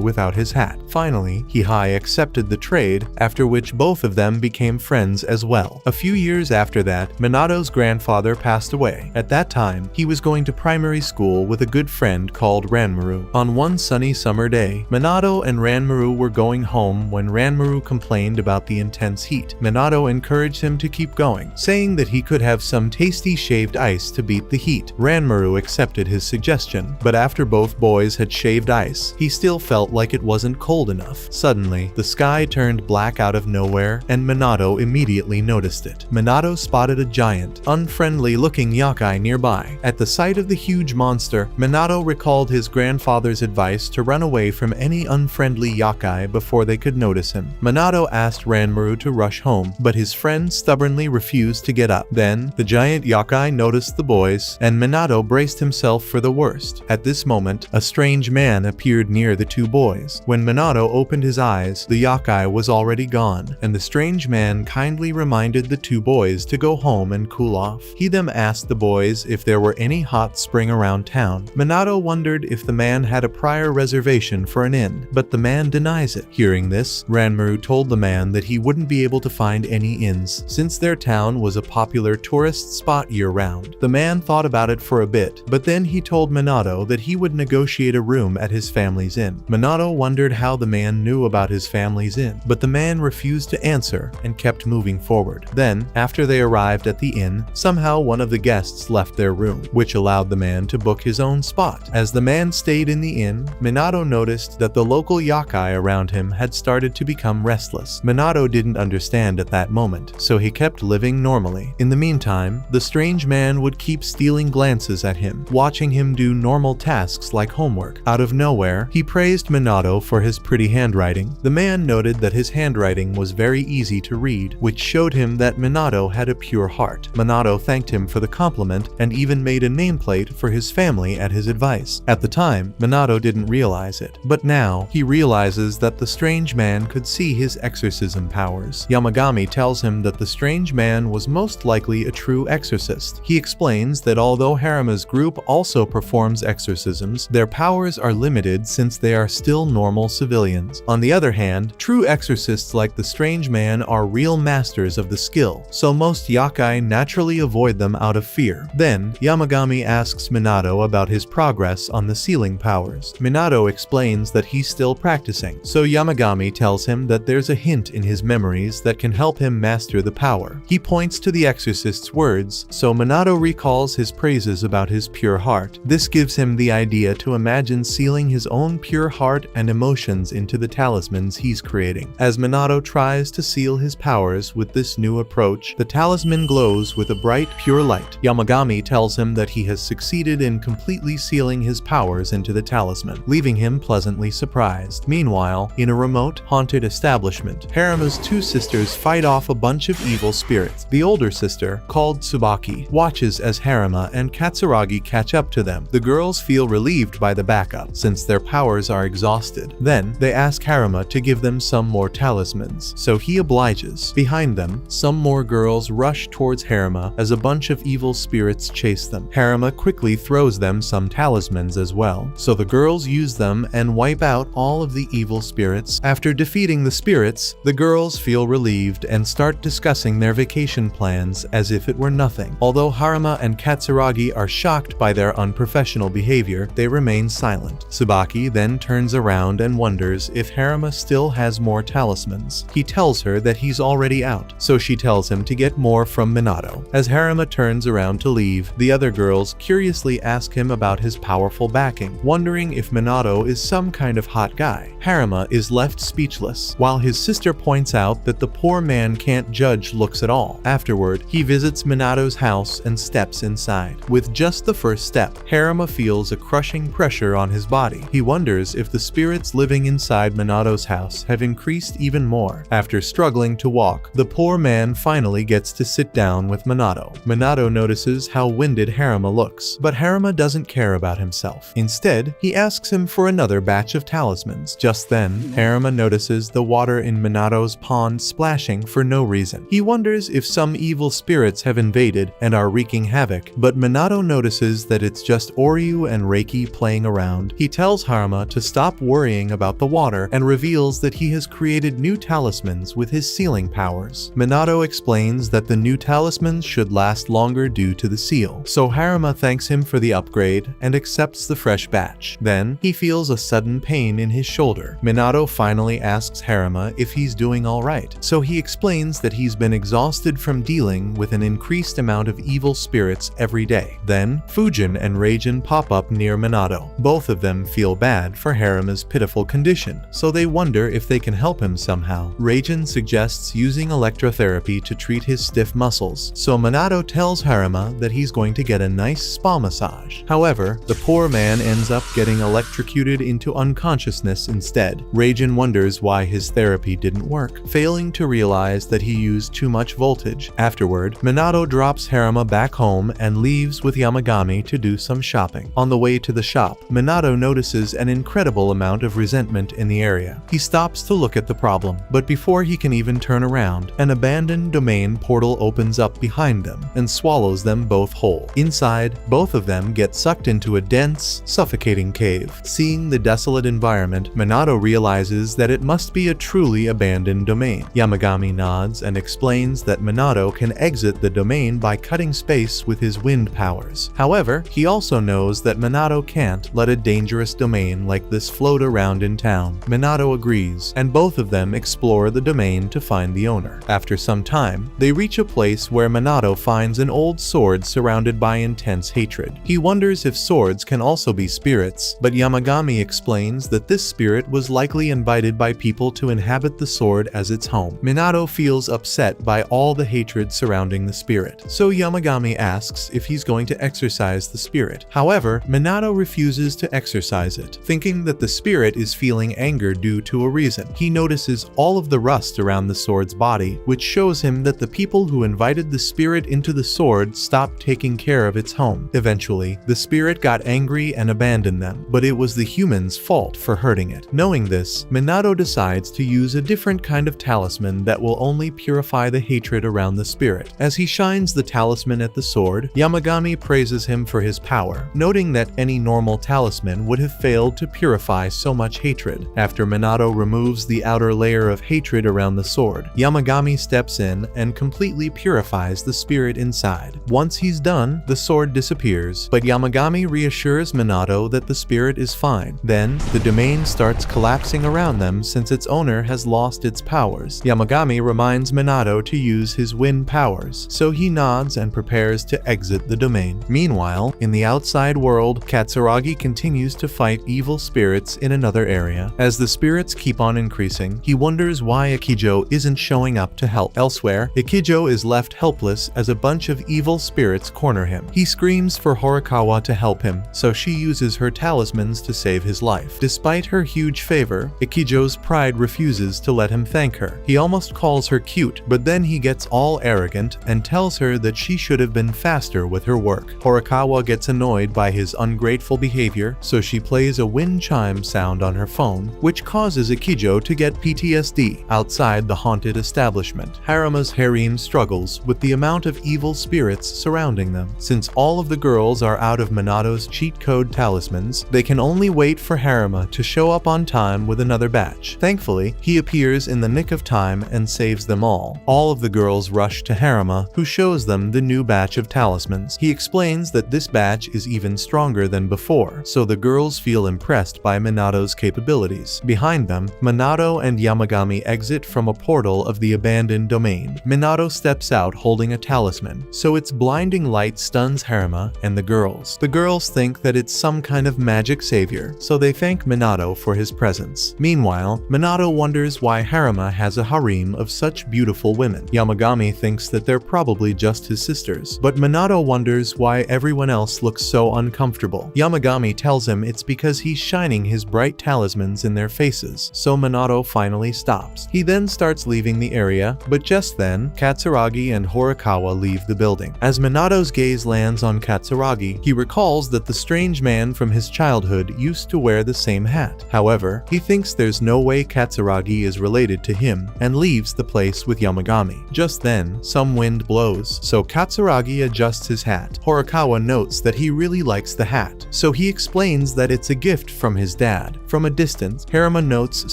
without his hat. Finally, Hihai accepted the trade, after which both of them became friends as well. A few years after that, Minato's grandfather passed away. At that time, he was going to primary school with a good friend called Ranmaru. On one sunny summer day, Minato and Ranmaru were going home when Ranmaru complained about the intense heat. Minato encouraged him to keep going, saying that he could have some tasty shaved ice to beat the heat. Ranmaru accepted his suggestion, but after both boys had shaved ice, he still felt like it wasn't cold enough. Suddenly, the sky turned black out of nowhere, and Minato immediately noticed it. Minato spotted a giant, unfriendly-looking yakai nearby. At the sight of the huge monster, Minato recalled his grandfather's advice to run away from any unfriendly yakai before they could notice him. Minato asked Ranmaru to rush home, but his friend stubbornly refused to get up. Then, the giant yakai noticed the boys, and Minato braced himself for the worst. At this moment, a strange man appeared near the two boys. When Minato opened his eyes, the yakai was already gone, and the strange man kindly reminded the two boys to go home and cool off. He then asked the boys if there were any hot spring around town. Minato wondered if the man had a prior reservation for an inn, but the man denies it. Hearing this, Ranmaru told the man that he wouldn't be able to find any inns, since their town was a popular tourist spot year-round. The man thought about it for a bit, but then he told Minato that he would negotiate a room at his family's inn. Minato wondered how the man knew about his family's inn, but the man refused to answer and kept moving forward. Then, after they arrived at the inn, somehow one of the guests left their room, which allowed the man to book his own spot. As the man stayed in the inn, Minato noticed that the local yakai around him had started to become restless. Minato didn't understand at that moment, so he kept living normally. In the meantime, the strange man would keep stealing glances at him, watching him do normal tasks like homework. Out of nowhere, he praised Minato for his pretty handwriting. The man noted that his handwriting was very easy to read, which showed him that Minato had a pure heart. Minato thanked him for the compliment and even made a nameplate for his family at his advice. At the time, Minato didn't realize it, but now he realizes that the strange man could see his exorcism powers. Yamagami tells him that the strange man was most likely a true exorcist. He explains that although Harama's group also performs exorcisms, their powers are limited since they are still normal civilians. On the other hand, true exorcists like the strange man are real masters of the skill, so most yakai naturally avoid them out of fear. Then, Yamagami asks Minato about his progress on the sealing powers. Minato explains that he's still practicing, so Yamagami tells him that there's a hint in his memories that can help him master the power. He points to the exorcist's words, so Minato recalls his praises about his pure heart. This gives him the idea to imagine sealing his own pure heart and emotions into the talismans he's creating. As Minato tries to seal his powers with this new approach, the talisman glows with a bright, pure light. Yamagami tells him that he has succeeded in completely sealing his powers into the talisman, leaving him pleasantly surprised. Meanwhile, in a remote, haunted establishment, Harama's two sisters fight off a bunch of evil spirits. The older sister, called Tsubaki, watches as Harama and Katsuragi catch up to them. The girls feel relieved by the backup, since their powers are exhausted. Then, they ask Harama to give them some more talismans, so he obliges. Behind them, some more girls rush towards Harama as a bunch of evil spirits chase them. Harama quickly throws them some talismans as well, so the girls use them and wipe out all of the evil spirits. After defeating the spirits, the girls feel relieved and start discussing their vacation plans as if it were nothing. Although Harama and Katsuragi are shocked by their unprofessional behavior, they remain silent. Tsubaki then turns around and wonders if Harama still has more talismans. He tells her that he's already out, so she tells him to get more from Minato. As Harama turns around to leave, the other girls curiously ask him about his powerful backing, wondering if Minato is some kind of hot guy. Harama is left speechless, while his sister points out that the poor man can't judge looks at all. Afterward, he visits Minato's house and steps inside. With just the first step, Harama feels a crushing pressure on his body. He wonders if the spirits living inside Minato's house have increased even more. After struggling to walk, the poor man finally gets to sit down with Minato. Minato notices how winded Harama looks, but Harama doesn't care about himself. Instead, he asks him for another batch of talismans. Just then, Harama notices the water in Minato's pond splashing for no reason. He wonders if some evil spirits have invaded and are wreaking havoc, but Minato notices that it's just Oryu and Reiki isn't playing around. He tells Haruma to stop worrying about the water and reveals that he has created new talismans with his sealing powers. Minato explains that the new talismans should last longer due to the seal, so Haruma thanks him for the upgrade and accepts the fresh batch. Then, he feels a sudden pain in his shoulder. Minato finally asks Haruma if he's doing alright, so he explains that he's been exhausted from dealing with an increased amount of evil spirits every day. Then, Fujin and Reijin pop up near Minato. Both of them feel bad for Haruma's pitiful condition, so they wonder if they can help him somehow. Reijin suggests using electrotherapy to treat his stiff muscles, so Minato tells Haruma that he's going to get a nice spa massage. However, the poor man ends up getting electrocuted into unconsciousness instead. Reijin wonders why his therapy didn't work, failing to realize that he used too much voltage. Afterward, Minato drops Haruma back home and leaves with Yamagami to do some shopping. On the way to the shop, Minato notices an incredible amount of resentment in the area. He stops to look at the problem, but before he can even turn around, an abandoned domain portal opens up behind them and swallows them both whole. Inside, both of them get sucked into a dense, suffocating cave. Seeing the desolate environment, Minato realizes that it must be a truly abandoned domain. Yamagami nods and explains that Minato can exit the domain by cutting space with his wind powers. However, he also knows that Minato can't let a dangerous domain like this float around in town. Minato agrees, and both of them explore the domain to find the owner. After some time, they reach a place where Minato finds an old sword surrounded by intense hatred. He wonders if swords can also be spirits, but Yamagami explains that this spirit was likely invited by people to inhabit the sword as its home. Minato feels upset by all the hatred surrounding the spirit, so Yamagami asks if he's going to exorcise the spirit. However, Minato refuses to exorcise it, thinking that the spirit is feeling anger due to a reason. He notices all of the rust around the sword's body, which shows him that the people who invited the spirit into the sword stopped taking care of its home. Eventually, the spirit got angry and abandoned them, but it was the humans' fault for hurting it. Knowing this, Minato decides to use a different kind of talisman that will only purify the hatred around the spirit. As he shines the talisman at the sword, Yamagami praises him for his power, noting that any normal talisman would have failed to purify so much hatred. After Minato removes the outer layer of hatred around the sword, Yamagami steps in and completely purifies the spirit inside. Once he's done, the sword disappears, but Yamagami reassures Minato that the spirit is fine. Then, the domain starts collapsing around them since its owner has lost its powers. Yamagami reminds Minato to use his wind powers, so he nods and prepares to exit the domain. Meanwhile, in the outside world, Katsuragi continues to fight evil spirits in another area. As the spirits keep on increasing, he wonders why Ikijo isn't showing up to help. Elsewhere, Ikijo is left helpless as a bunch of evil spirits corner him. He screams for Horikawa to help him, so she uses her talismans to save his life. Despite her huge favor, Ikijo's pride refuses to let him thank her. He almost calls her cute, but then he gets all arrogant and tells her that she should have been faster with her work. Horikawa gets annoyed by his ungrateful behavior, so she plays a wind chime sound on her phone, which causes Ikijo to get PTSD. Outside the haunted establishment, Haruma's harem struggles with the amount of evil spirits surrounding them. Since all of the girls are out of Minato's cheat code talismans, they can only wait for Haruma to show up on time with another batch. Thankfully, he appears in the nick of time and saves them all. All of the girls rush to Haruma, who shows them the new batch of talismans. He explains that this batch is even stronger than before, so the girls feel impressed by Minato's capabilities. Behind them, Minato and Yamagami exit from a portal of the abandoned domain. Minato steps out holding a talisman, so its blinding light stuns Haruma and the girls. The girls think that it's some kind of magic savior, so they thank Minato for his presence. Meanwhile, Minato wonders why Haruma has a harem of such beautiful women. Yamagami thinks that they're probably just his sisters, but Minato wonders why everyone else looks so uncomfortable. Yamagami tells him it's because he's shining his bright talismans in their faces, so Minato finally stops. He then starts leaving the area, but just then, Katsuragi and Horikawa leave the building. As Minato's gaze lands on Katsuragi, he recalls that the strange man from his childhood used to wear the same hat. However, he thinks there's no way Katsuragi is related to him and leaves the place with Yamagami. Just then, some wind blows, so Katsuragi adjusts his hat. Horikawa notes that he really likes the hat, so he explains that it's a gift from his dad. From a distance, Haruma notes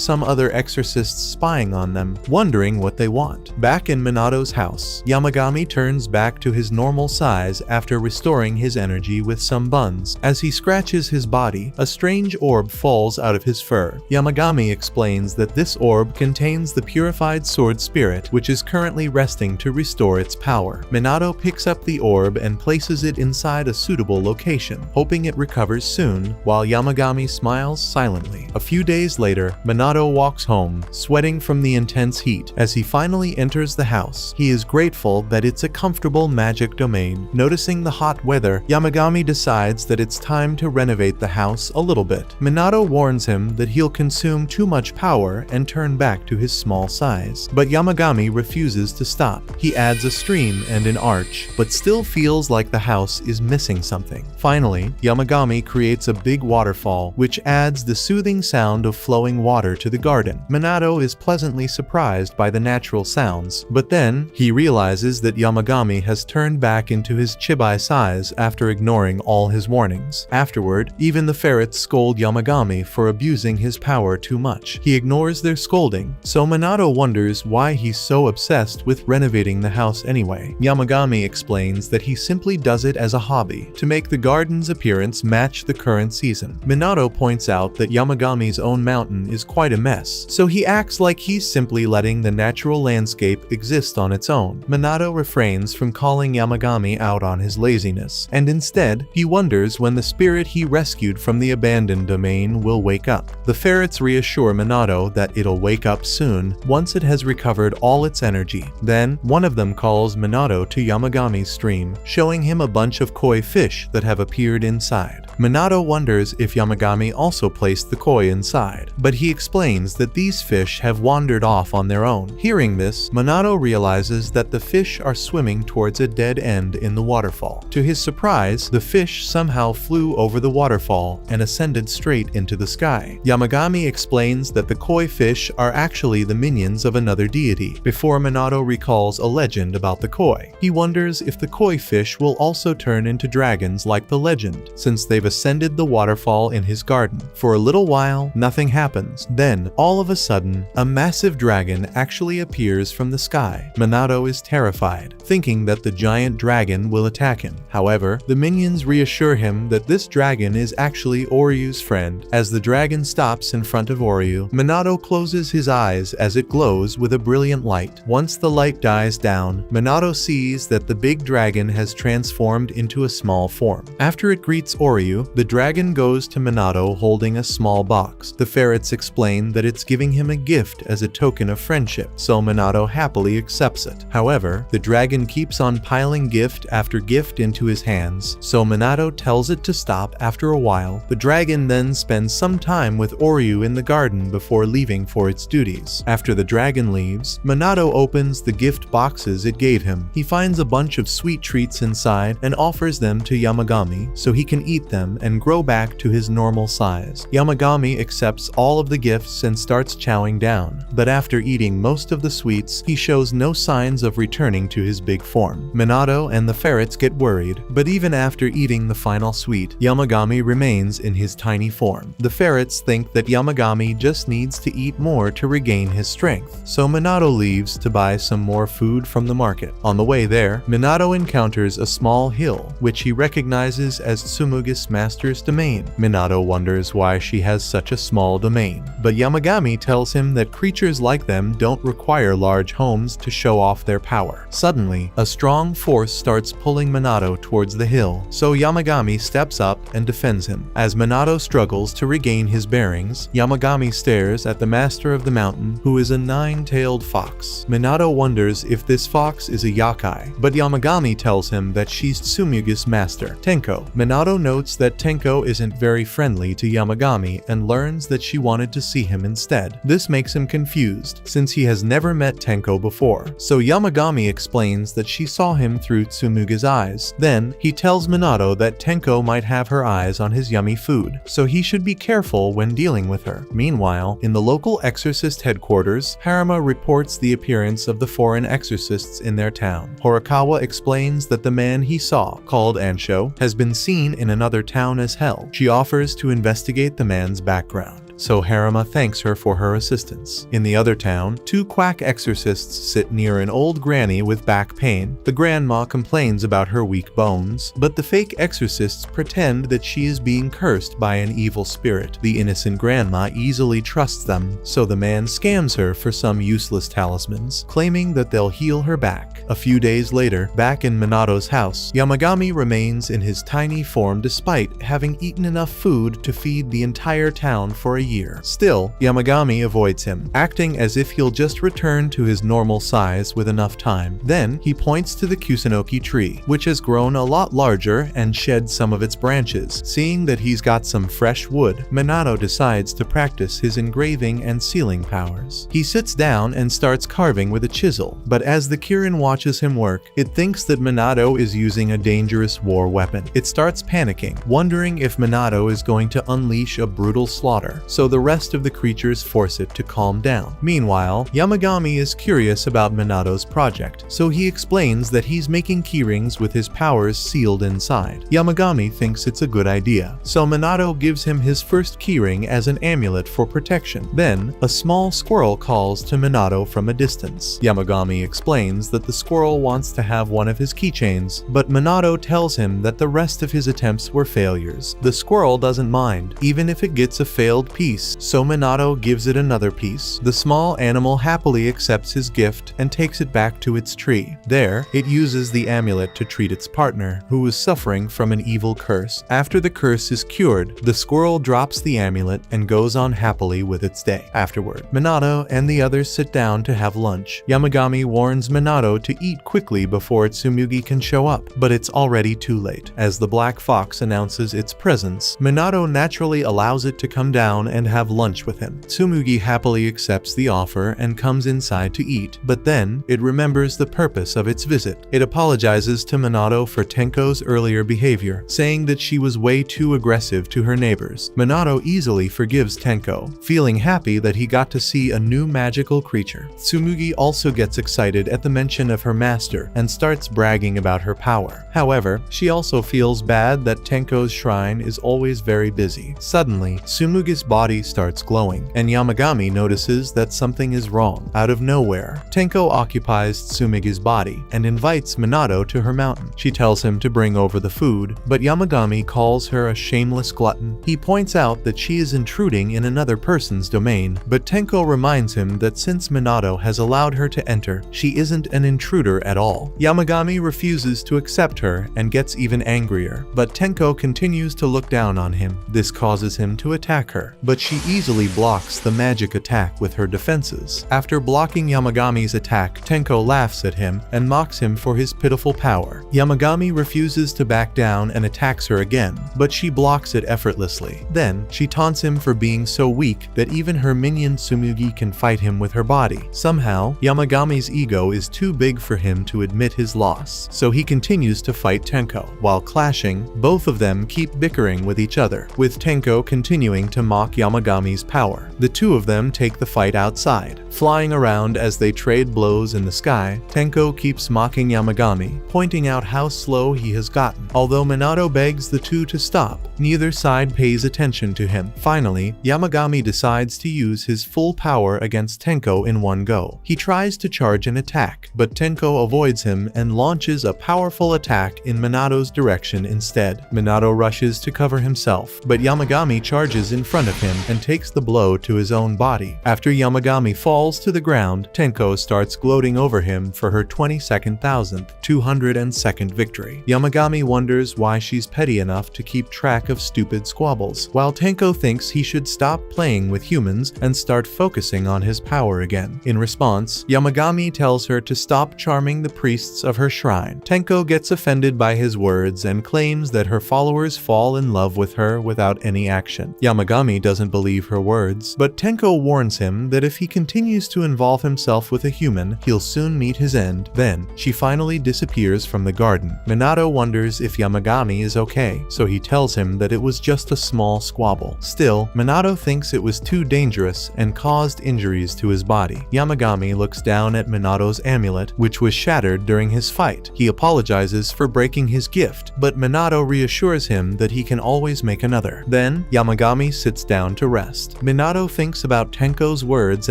some other exorcists spying on them, wondering what they want. Back in Minato's house, Yamagami turns back to his normal size after restoring his energy with some buns. As he scratches his body, a strange orb falls out of his fur. Yamagami explains that this orb contains the purified sword spirit, which is currently resting to restore its power. Minato picks up the orb and places it inside a suitable location, hoping it recovers soon, while Yamagami smiles silently. A few days later, Minato walks home, sweating from the intense heat. As he finally enters the house, he is grateful that it's a comfortable magic domain. Noticing the hot weather, Yamagami decides that it's time to renovate the house a little bit. Minato warns him that he'll consume too much power and turn back to his small size. But Yamagami refuses to stop. He adds a stream and an arch, but still feels like the house is missing something. Finally, Yamagami creates a big waterfall, which adds the soothing sound of flowing water to the garden. Minato is pleasantly surprised by the natural sounds, but then he realizes that Yamagami has turned back into his chibai size after ignoring all his warnings. Afterward, even the ferrets scold Yamagami for abusing his power too much. He ignores their scolding, so Minato wonders why he's so obsessed with renovating the house anyway. Yamagami explains that he simply does it as a hobby, to make the garden's appearance match the current season. Minato points out that Yamagami's own mountain is quite a mess, so he acts like he's simply letting the natural landscape exist on its own. Minato refrains from calling Yamagami out on his laziness, and instead, he wonders when the spirit he rescued from the abandoned domain will wake up. The ferrets reassure Minato that it'll wake up soon once it has recovered all its energy. Then, one of them calls Minato to Yamagami's stream, showing him a bunch of koi fish that have appeared inside. Minato wonders if Yamagami also placed the koi inside, but he explains that these fish have wandered off on their own. Hearing this, Minato realizes that the fish are swimming towards a dead end in the waterfall. To his surprise, the fish somehow flew over the waterfall and ascended straight into the sky. Yamagami explains that the koi fish are actually the minions of another deity, before Minato recalls a legend about the koi. He wonders if the koi fish will also turn into dragons like the legend, since they've ascended the waterfall in his garden. For a little while, nothing happens. Then, all of a sudden, a massive dragon actually appears from the sky. Minato is terrified, thinking that the giant dragon will attack him. However, the minions reassure him that this dragon is actually Oryu's friend. As the dragon stops in front of Oryu, Minato closes his eyes as it glows with a brilliant light. Once the light dies down, Minato sees that the big dragon has transformed into a small form. After it greets Oryu, the dragon goes to Minato holding a small box. The ferrets explain that it's giving him a gift as a token of friendship, so Minato happily accepts it. However, the dragon keeps on piling gift after gift into his hands, so Minato tells it to stop after a while. The dragon then spends some time with Oryu in the garden before leaving for its duties. After the dragon leaves, Minato opens the gift boxes it gave him. He finds a bunch of sweet treats inside and offers them to Yamagami so he can eat them and grow back to his normal size. Yamagami accepts all of the gifts and starts chowing down, but after eating most of the sweets, he shows no signs of returning to his big form. Minato and the ferrets get worried, but even after eating the final sweet, Yamagami remains in his tiny form. The ferrets think that Yamagami just needs to eat more to regain his strength, so Minato leaves to buy some more food from the market. On the way there, Minato encounters a small hill, which he recognizes as Tsumugi's master's domain. Minato wonders why she has such a small domain, but Yamagami tells him that creatures like them don't require large homes to show off their power. Suddenly, a strong force starts pulling Minato towards the hill, so Yamagami steps up and defends him. As Minato struggles to regain his bearings, Yamagami stares at the master of the mountain, who is a nine-tailed fox. Minato wonders if this fox is a yakai, but Yamagami tells him that she's Tsumugi's master, Tenko. Minato notes that Tenko isn't very friendly to Yamagami and learns that she wanted to see him instead. This makes him confused, since he has never met Tenko before, so Yamagami explains that she saw him through Tsumugi's eyes. Then, he tells Minato that Tenko might have her eyes on his yummy food, so he should be careful when dealing with her. Meanwhile, in the local exorcist headquarters, Haruma reports the appearance of the foreign exorcists in their town. Horikawa explains that the man he saw, called Ansho, has been seen in another town as hell. She offers to investigate the man's background, so Harima thanks her for her assistance. In the other town, 2 quack exorcists sit near an old granny with back pain. The grandma complains about her weak bones, but the fake exorcists pretend that she is being cursed by an evil spirit. The innocent grandma easily trusts them, so the man scams her for some useless talismans, claiming that they'll heal her back. A few days later, back in Minato's house, Yamagami remains in his tiny form despite having eaten enough food to feed the entire town for a year. Still, Yamagami avoids him, acting as if he'll just return to his normal size with enough time. Then, he points to the Kusunoki tree, which has grown a lot larger and shed some of its branches. Seeing that he's got some fresh wood, Minato decides to practice his engraving and sealing powers. He sits down and starts carving with a chisel, but as the Kirin watches him work, it thinks that Minato is using a dangerous war weapon. It starts panicking, wondering if Minato is going to unleash a brutal slaughter, so the rest of the creatures force it to calm down. Meanwhile, Yamagami is curious about Minato's project, so he explains that he's making keyrings with his powers sealed inside. Yamagami thinks it's a good idea, so Minato gives him his first keyring as an amulet for protection. Then, a small squirrel calls to Minato from a distance. Yamagami explains that the squirrel wants to have one of his keychains, but Minato tells him that the rest of his attempts were failures. The squirrel doesn't mind, even if it gets a failed piece, so Minato gives it another piece. The small animal happily accepts his gift and takes it back to its tree. There, it uses the amulet to treat its partner, who is suffering from an evil curse. After the curse is cured, the squirrel drops the amulet and goes on happily with its day. Afterward, Minato and the others sit down to have lunch. Yamagami warns Minato to eat quickly before Tsumugi can show up, but it's already too late. As the black fox announces its presence, Minato naturally allows it to come down and have lunch with him. Tsumugi happily accepts the offer and comes inside to eat, but then it remembers the purpose of its visit. It apologizes to Minato for Tenko's earlier behavior, saying that she was way too aggressive to her neighbors. Minato easily forgives Tenko, feeling happy that he got to see a new magical creature. Tsumugi also gets excited at the mention of her master and starts bragging about her power. However, she also feels bad that Tenko's shrine is always very busy. Suddenly, Tsumugi's body starts glowing, and Yamagami notices that something is wrong. Out of nowhere, Tenko occupies Tsumugi's body and invites Minato to her mountain. She tells him to bring over the food, but Yamagami calls her a shameless glutton. He points out that she is intruding in another person's domain, but Tenko reminds him that since Minato has allowed her to enter, she isn't an intruder at all. Yamagami refuses to accept her and gets even angrier, but Tenko continues to look down on him. This causes him to attack her, but she easily blocks the magic attack with her defenses. After blocking Yamagami's attack, Tenko laughs at him and mocks him for his pitiful power. Yamagami refuses to back down and attacks her again, but she blocks it effortlessly. Then, she taunts him for being so weak that even her minion Tsumugi can fight him with her body. Somehow, Yamagami's ego is too big for him to admit his loss, so he continues to fight Tenko. While clashing, both of them keep bickering with each other, with Tenko continuing to mock Yamagami's power. The two of them take the fight outside. Flying around as they trade blows in the sky, Tenko keeps mocking Yamagami, pointing out how slow he has gotten. Although Minato begs the two to stop, neither side pays attention to him. Finally, Yamagami decides to use his full power against Tenko in one go. He tries to charge an attack, but Tenko avoids him and launches a powerful attack in Minato's direction instead. Minato rushes to cover himself, but Yamagami charges in front of him and takes the blow to his own body. After Yamagami falls to the ground, Tenko starts gloating over him for her 22nd victory. Yamagami wonders why she's petty enough to keep track of stupid squabbles, while Tenko thinks he should stop playing with humans and start focusing on his power again. In response, Yamagami tells her to stop charming the priests of her shrine. Tenko gets offended by his words and claims that her followers fall in love with her without any action. Yamagami doesn't believe her words, but Tenko warns him that if he continues continues to involve himself with a human, he'll soon meet his end. Then, she finally disappears from the garden. Minato wonders if Yamagami is okay, so he tells him that it was just a small squabble. Still, Minato thinks it was too dangerous and caused injuries to his body. Yamagami looks down at Minato's amulet, which was shattered during his fight. He apologizes for breaking his gift, but Minato reassures him that he can always make another. Then, Yamagami sits down to rest. Minato thinks about Tenko's words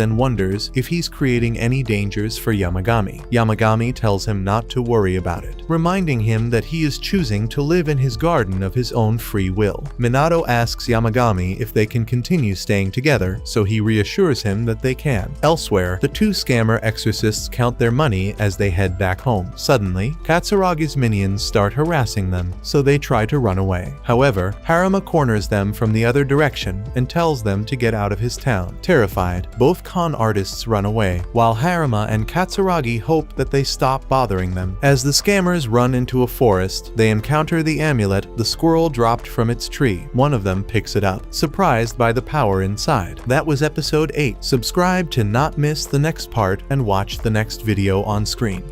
and wonders if he's creating any dangers for Yamagami. Yamagami tells him not to worry about it, reminding him that he is choosing to live in his garden of his own free will. Minato asks Yamagami if they can continue staying together, so he reassures him that they can. Elsewhere, the two scammer exorcists count their money as they head back home. Suddenly, Katsuragi's minions start harassing them, so they try to run away. However, Haruma corners them from the other direction and tells them to get out of his town. Terrified, both con artists run away, while Haruma and Katsuragi hope that they stop bothering them. As the scammers run into a forest, they encounter the amulet the squirrel dropped from its tree. One of them picks it up, surprised by the power inside. That was episode 8. Subscribe to not miss the next part and watch the next video on screen.